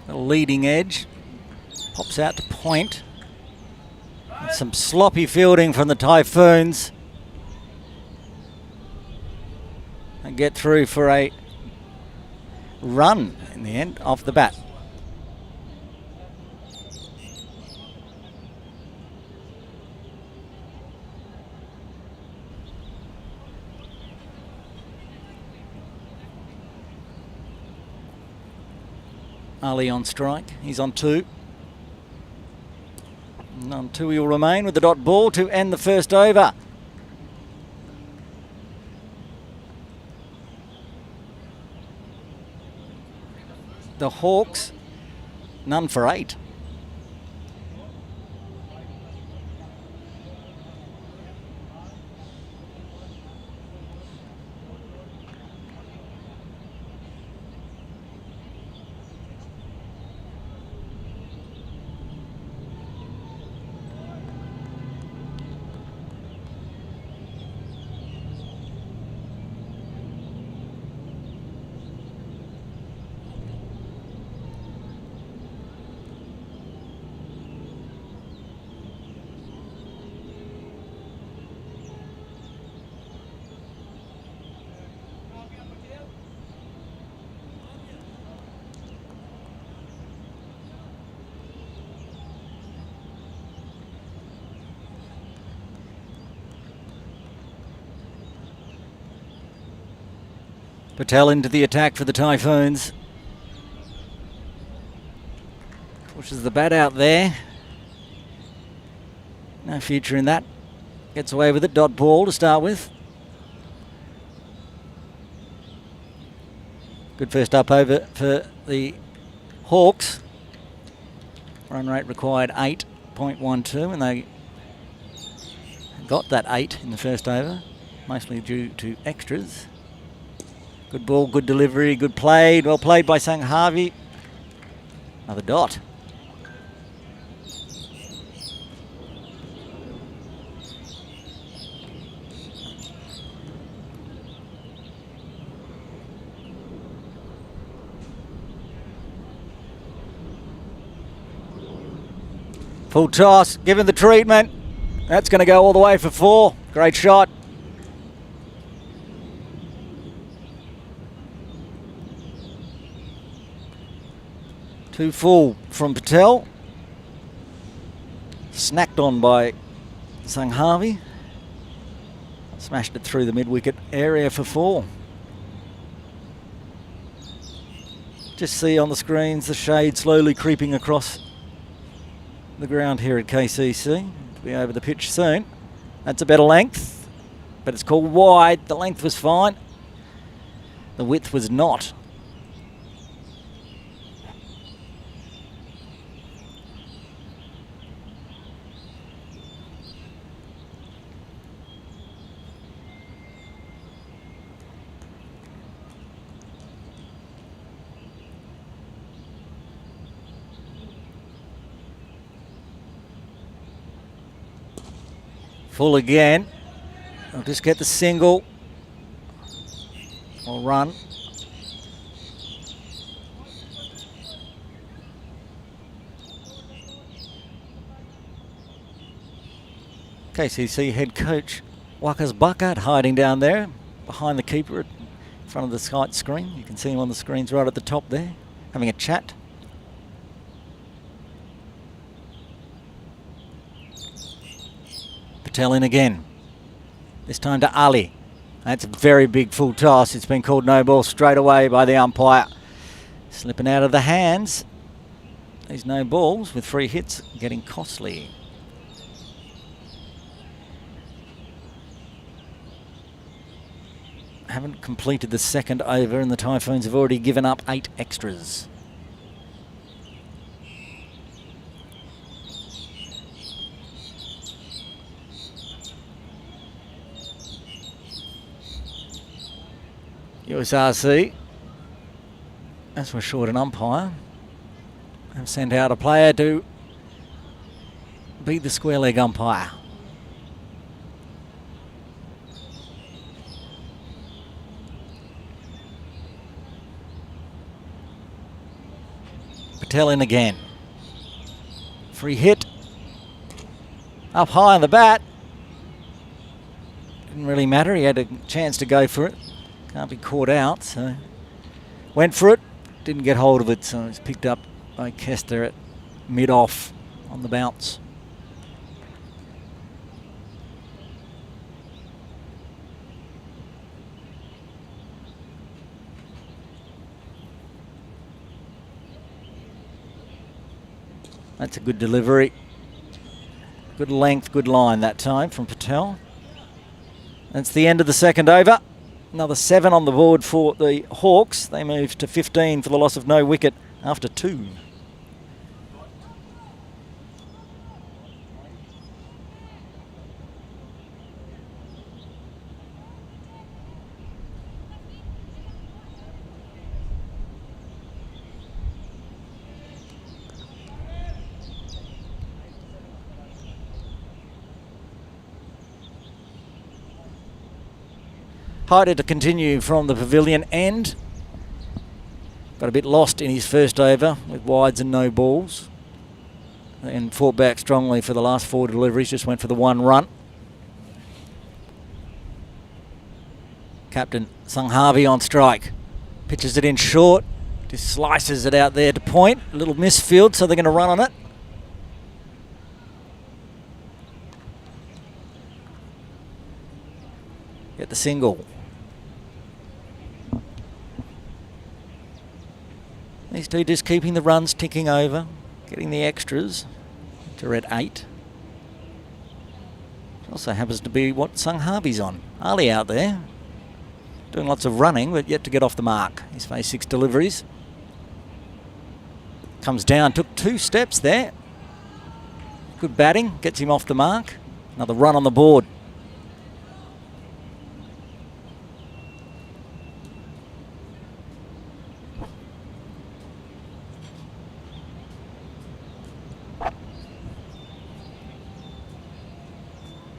A leading edge, pops out to point. And some sloppy fielding from the Typhoons. And get through for a run in the end off the bat. Ali on strike, he's on 2. And on 2 he'll remain with the dot ball to end the first over. the Hawks, none for 8. Patel into the attack for the Typhoons. Pushes the bat out there. No future in that. Gets away with it. Dot ball to start with. Good first up over for the Hawks. Run rate required 8.12, and they got that 8 in the first over, mostly due to extras. Good ball, good delivery, good played. Well played by Sanghavi. Another dot. Full toss, given the treatment. That's going to go all the way for 4. Great shot. Too full from Patel. Snacked on by Sanghavi. Smashed it through the mid-wicket area for 4. Just see on the screens the shade slowly creeping across the ground here at KCC. It'll be over the pitch soon. That's a better length, but it's called wide. The length was fine. The width was not. Full again. I'll just get the single or run. KCC head coach Wakas Bucket hiding down there behind the keeper in front of the sight screen. You can see him on the screens right at the top there, having a chat. Patel in again. This time to Ali. That's a very big full toss. It's been called no ball straight away by the umpire. Slipping out of the hands. These no balls with 3 hits getting costly. Haven't completed the second over and the Typhoons have already given up 8 extras. USRC, as we're short an umpire, have sent out a player to be the square leg umpire. Patel in again. Free hit. Up high on the bat. Didn't really matter, he had a chance to go for it. Can't be caught out, so went for it, didn't get hold of it, so it's picked up by Kester at mid-off on the bounce. That's a good delivery. Good length, good line that time from Patel. That's the end of the second over. Another 7 on the board for the Hawks. They move to 15 for the loss of no wicket after 2. Hyder to continue from the pavilion end. Got a bit lost in his first over with wides and no balls. And fought back strongly for the last 4 deliveries, just went for the 1 run. Captain Sunghavi on strike. Pitches it in short. Just slices it out there to point. A little misfield, so they're going to run on it. Get the single. These two just keeping the runs ticking over, getting the extras, which are at 8. It also happens to be what Sunghavi's on. Ali out there, doing lots of running, but yet to get off the mark. He's faced 6 deliveries. Comes down, took 2 steps there. Good batting, gets him off the mark. Another run on the board.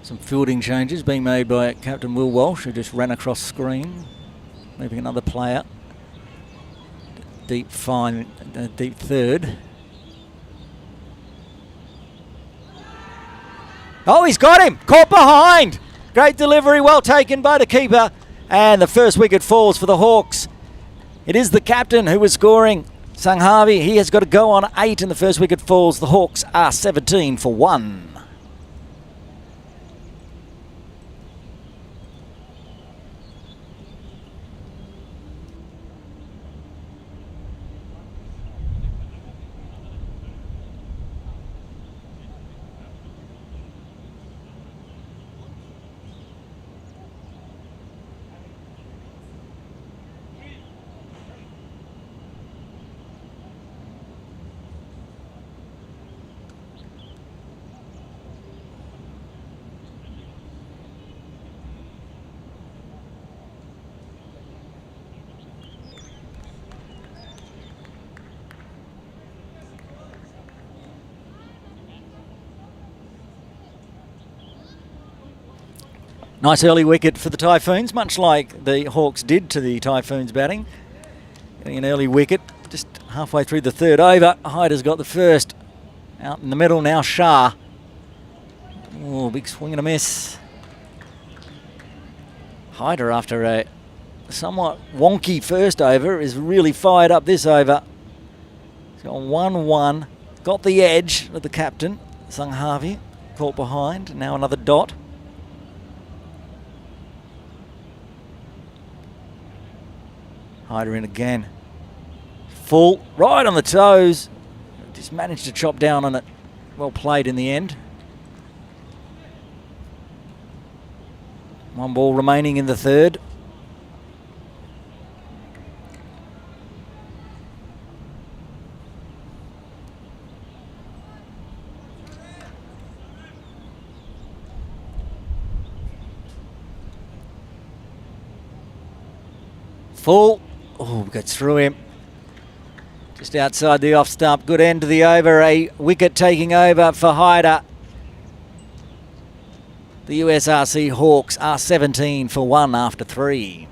Some fielding changes being made by Captain Will Walsh, who just ran across screen, leaving another player. Deep third. Oh, he's got him! Caught behind! Great delivery, well taken by the keeper. And the first wicket falls for the Hawks. It is the captain who was scoring. Sunghavi, he has got to go on 8 and the first wicket falls. The Hawks are 17 for 1. Nice early wicket for the Typhoons, much like the Hawks did to the Typhoons batting. Getting an early wicket just halfway through the 3rd over. Hyder's got the first. Out in the middle now, Shah. Oh, big swing and a miss. Hyder, after a somewhat wonky first over, is really fired up this over. He's got 1-1. Got the edge of the captain, Sunghavi. Caught behind. Now another dot. Hyder in again. Full, right on the toes. Just managed to chop down on it. Well played in the end. 1 ball remaining in the 3rd. Full. Oh, gets through him. Just outside the off stump. Good end to the over. A wicket taking over for Hyder. The USRC Hawks are 17 for 1 after 3.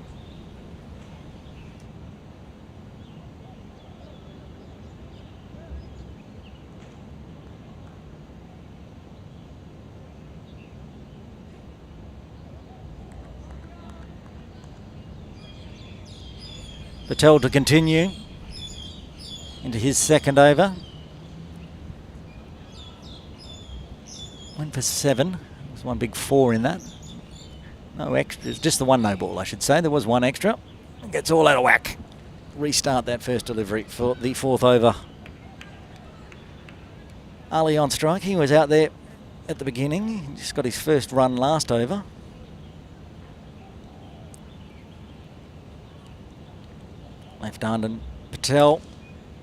Patel to continue into his 2nd over. Went for 7. There's 1 big 4 in that. No extras, just the 1 no ball, I should say. There was 1 extra. Gets all out of whack. Restart that first delivery for the 4th over. Ali on strike. He was out there at the beginning. He just got his first run last over. Left-handed Patel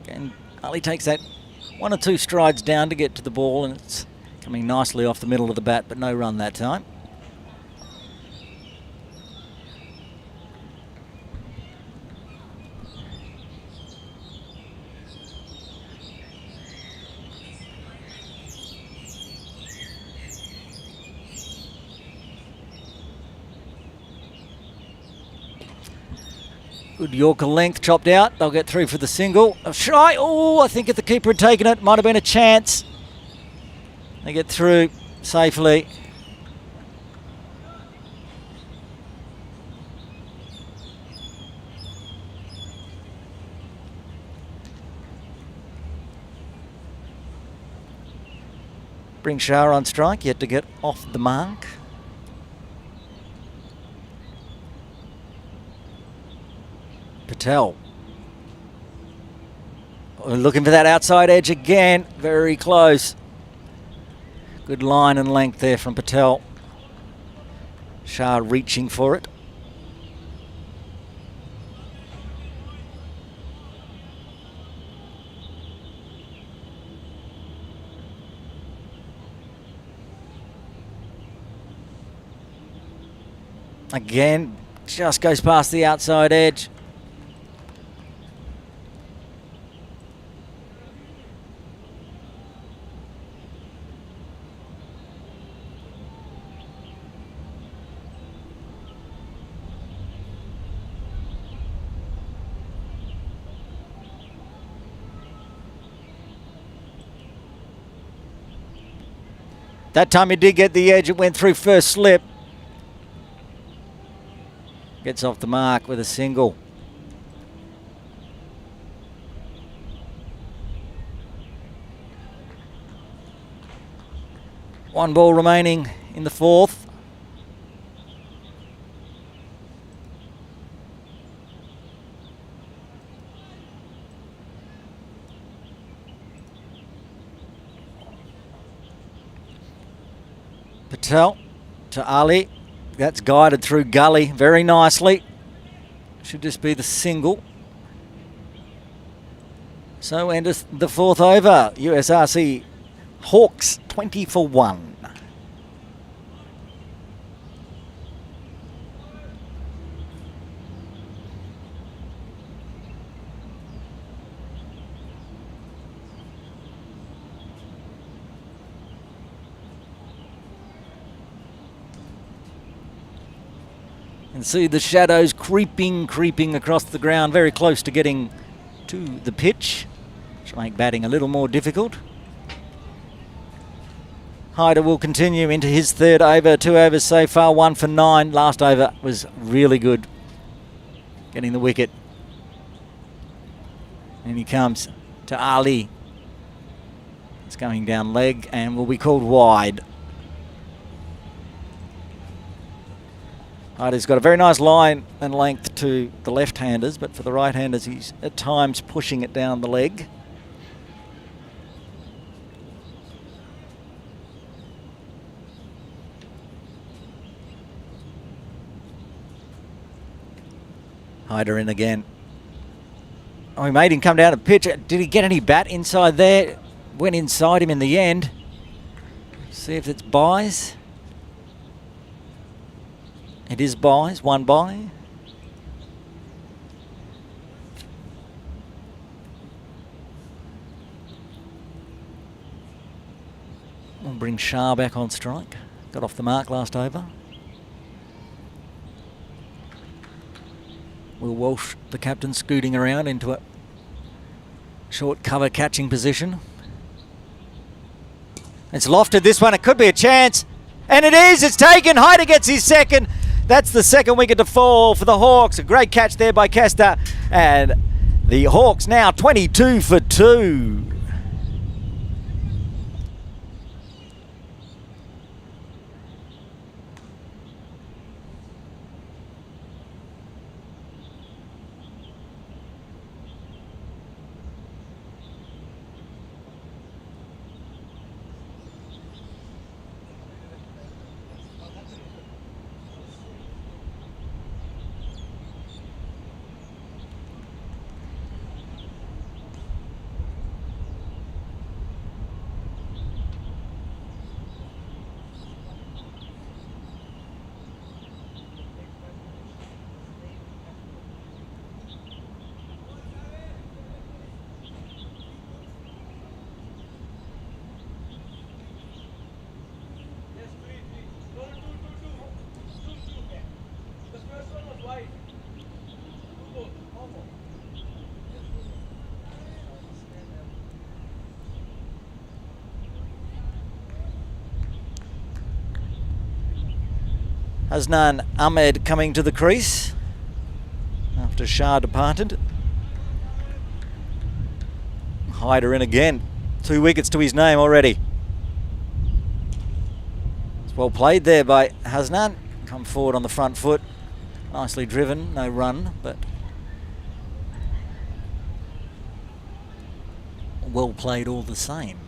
And Ali takes that 1 or 2 strides down to get to the ball, and it's coming nicely off the middle of the bat, but no run that time. Good Yorker length, chopped out. They'll get through for the single. Shy. Oh, I think if the keeper had taken it, might have been a chance. They get through safely. Bring Shah on strike, yet to get off the mark. Patel. Looking for that outside edge again. Very close. Good line and length there from Patel. Shah reaching for it. Again, just goes past the outside edge. That time he did get the edge. It went through first slip. Gets off the mark with a single. One ball remaining in the fourth. Patel to Ali. That's guided through gully very nicely. Should just be the single. So enters the fourth over. USRC Hawks 20 for 1. And see the shadows creeping across the ground, very close to getting to the pitch, which will make batting a little more difficult. Hyder will continue into his third over. 2 overs so far, 1 for 9. Last over was really good, getting the wicket. And he comes to Ali. It's going down leg and will be called wide. Hyder's got a very nice line and length to the left-handers, but for the right-handers he's at times pushing it down the leg. Hyder in again. Oh, he made him come down to pitch. Did he get any bat inside there? Went inside him in the end. See if it's buys. It is buys, 1 buy. We'll bring Shah back on strike. Got off the mark last over. Will Walsh, the captain, scooting around into a short cover catching position. It's lofted this one. It could be a chance. And it is. It's taken. Hyder gets his second. That's the second wicket to fall for the Hawks. A great catch there by Kester. And the Hawks now 22 for 2. Hasnan Ahmed coming to the crease after Shah departed. Hyder in again. 2 wickets to his name already. It's well played there by Hasnan. Come forward on the front foot. Nicely driven, no run, but well played all the same.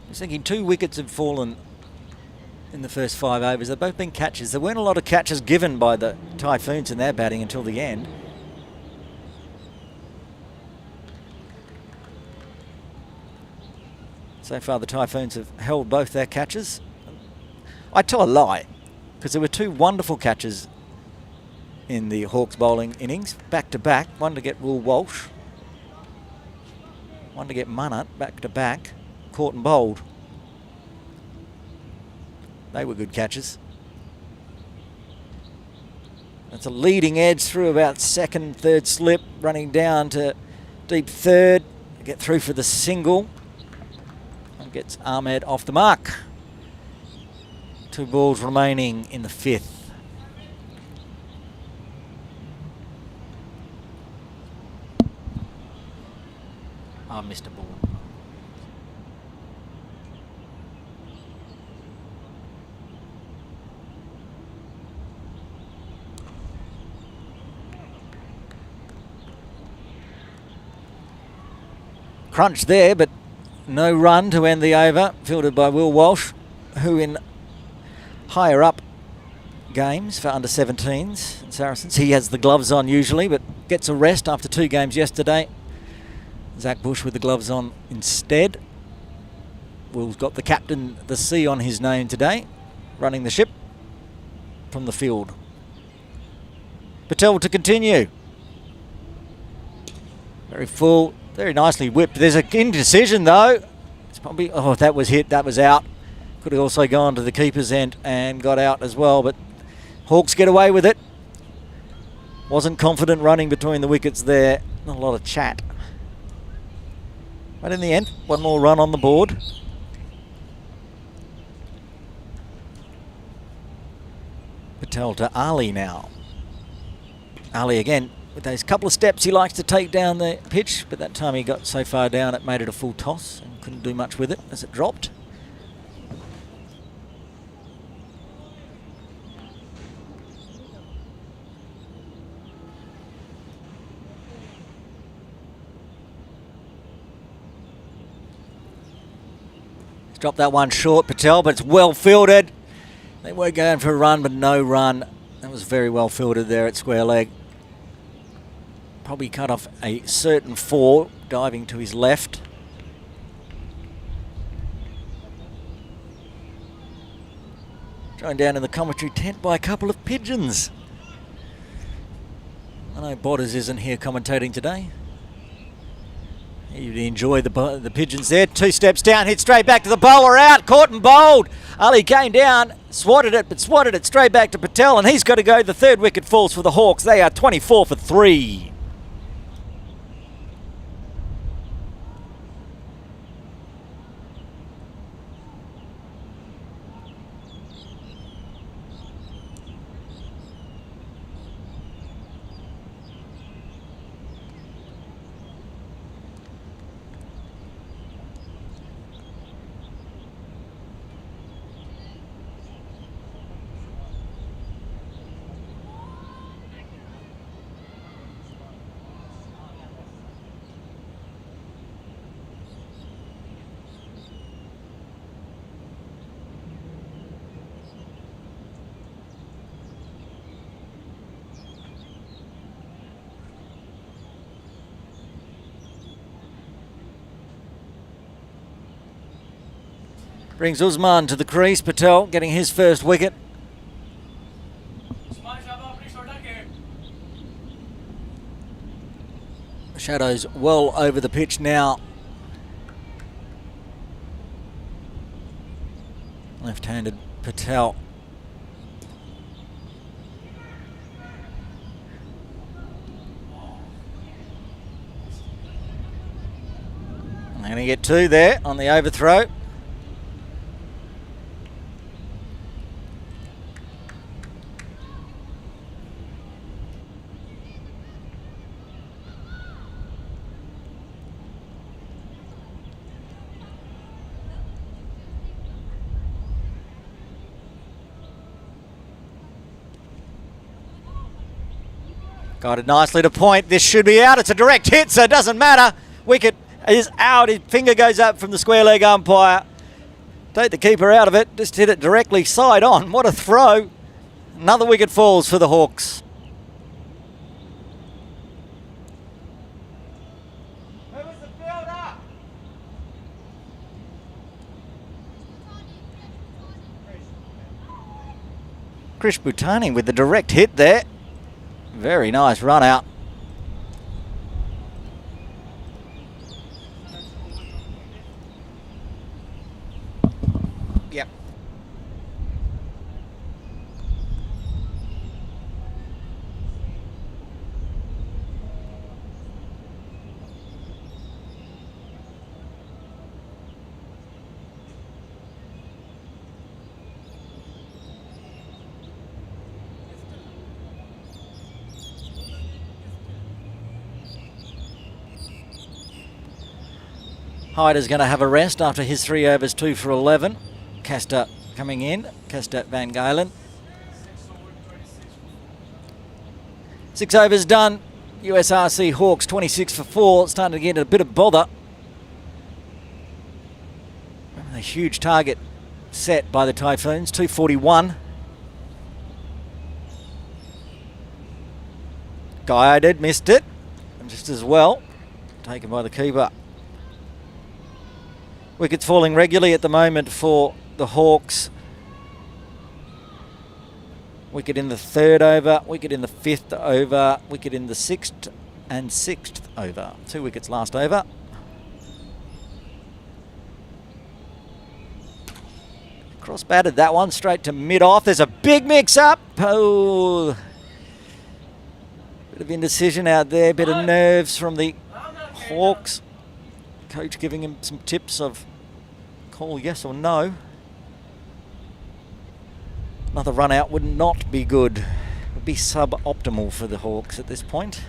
I was thinking 2 wickets have fallen in the first 5 overs. They've both been catches. There weren't a lot of catches given by the Typhoons in their batting until the end. So far the Typhoons have held both their catches. I tell a lie, because there were 2 wonderful catches in the Hawks bowling innings, back to back. One to get Will Walsh, one to get Munnett, back to back, caught and bowled. They were good catches. That's a leading edge through about second, third slip, running down to deep third, get through for the single. Gets Ahmed off the mark. 2 balls remaining in the 5th. Oh, missed a ball. Crunch there, but no run to end the over, fielded by Will Walsh, who in higher up games for under 17s and Saracens, he has the gloves on usually, but gets a rest after 2 games yesterday. Zach Bush with the gloves on instead. Will's got the captain, the C on his name today, running the ship from the field. Patel to continue. Very full. Very nicely whipped. There's an indecision though. It's probably, oh, that was hit, that was out. Could have also gone to the keeper's end and got out as well, but Hawks get away with it. Wasn't confident running between the wickets there. Not a lot of chat. But in the end, 1 more run on the board. Patel to Ali now. Ali again. With those couple of steps he likes to take down the pitch, but that time he got so far down it made it a full toss and couldn't do much with it as it dropped. He's dropped that one short, Patel, but it's well fielded. They were going for a run, but no run. That was very well fielded there at square leg. Probably cut off a certain 4, diving to his left. Joined down in the commentary tent by a couple of pigeons. I know Bodders isn't here commentating today. You'd enjoy the pigeons there. 2 steps down, hit straight back to the bowler, out, caught and bowled. Ali came down, swatted it, but swatted it straight back to Patel, and he's got to go. The 3rd wicket falls for the Hawks. They are 24 for 3. Brings Usman to the crease. Patel getting his 1st wicket. Shadows well over the pitch now. Left-handed Patel. I'm going to get 2 there on the overthrow. Got it nicely to point. This should be out. It's a direct hit, so it doesn't matter. Wicket is out. His finger goes up from the square leg umpire. Take the keeper out of it. Just hit it directly side on. What a throw. Another wicket falls for the Hawks. Who was the fielder? Krish Bhutani with the direct hit there. Very nice run out. Yep. Hyder's going to have a rest after his 3 overs, 2 for 11. Castor coming in. Castor Van Galen. 6 overs done. USRC Hawks 26 for 4. Starting to get a bit of bother. A huge target set by the Typhoons. 241. Guided, missed it. And just as well. Taken by the keeper. Wickets falling regularly at the moment for the Hawks. Wicket in the 3rd over, wicket in the 5th over, wicket in the 6th and 6th over. 2 wickets last over. Cross batted that one straight to mid-off. There's a big mix-up. Oh, bit of indecision out there, bit of nerves from the Hawks. Coach giving him some tips of call yes or no. Another run out would not be good. Would be suboptimal for the Hawks at this point.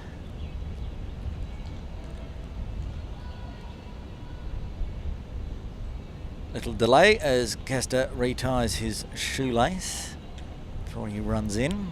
Little delay as Castor reties his shoelace before he runs in.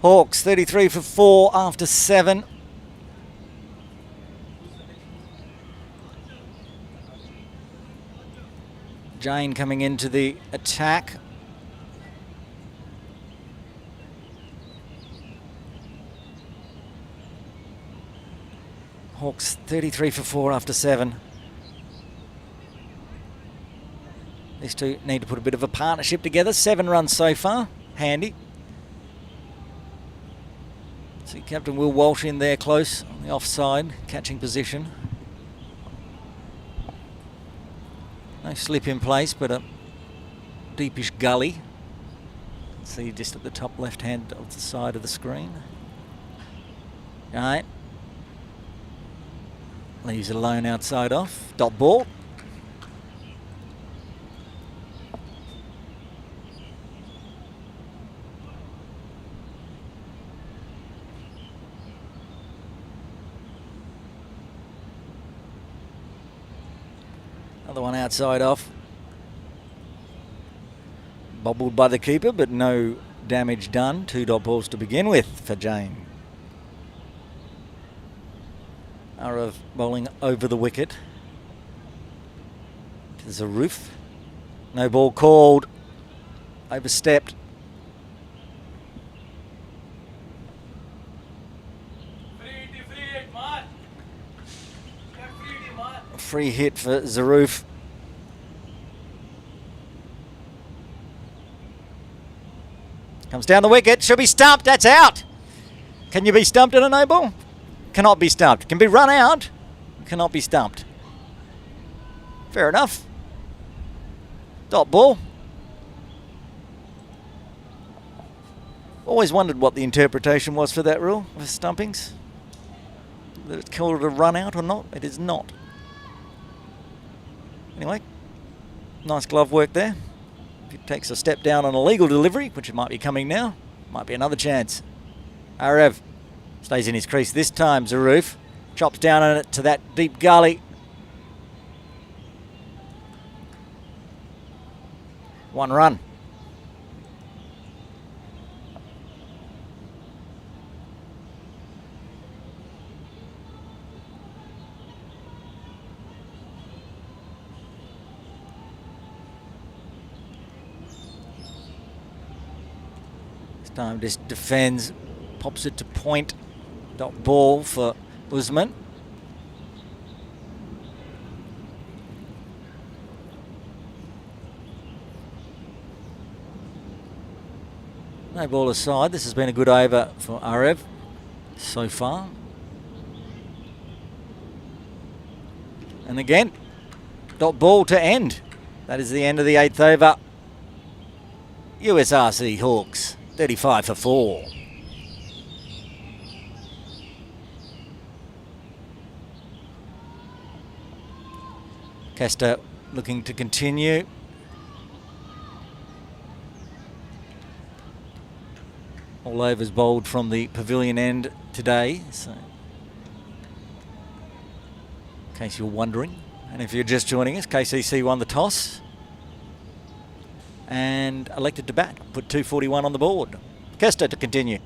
Hawks 33 for 4 after 7. Jane coming into the attack. Hawks 33 for 4 after 7. These two need to put a bit of a partnership together. 7 runs so far. Handy. See Captain Will Walsh in there close on the offside, catching position. No slip in place, but a deepish gully. See just at the top left hand of the side of the screen. All right. Leaves it alone outside off. Dot ball. Another one outside off. Bobbled by the keeper, but no damage done. 2 dot balls to begin with for Jane. Arav bowling over the wicket. There's a roof. No ball called. Overstepped. Free hit for Zaroof. Comes down the wicket. Should be stumped. That's out. Can you be stumped at a no ball? Cannot be stumped. Can be run out. Cannot be stumped. Fair enough. Dot ball. Always wondered what the interpretation was for that rule for stumpings. That it's called a run out or not. It is not. Anyway, nice glove work there. If it takes a step down on a legal delivery, which it might be coming now, might be another chance. Arav stays in his crease this time. Zaroof chops down on it to that deep gully. One run. Time just defends, pops it to point. Dot ball for Usman. No ball aside. This has been a good over for Arav so far. And again, dot ball to end. That is the end of the 8th over. USRC Hawks 35 for 4. Castor looking to continue. All overs bowled from the pavilion end today, so in case you're wondering. And if you're just joining us, KCC won the toss and elected to bat. Put 241 on the board. Kester to continue.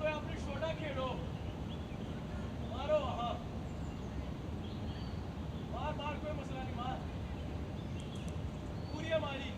कोई अपनी छोटा खेलो मारो हाँ मार मार कोई मसला नहीं मार पूरी है मारी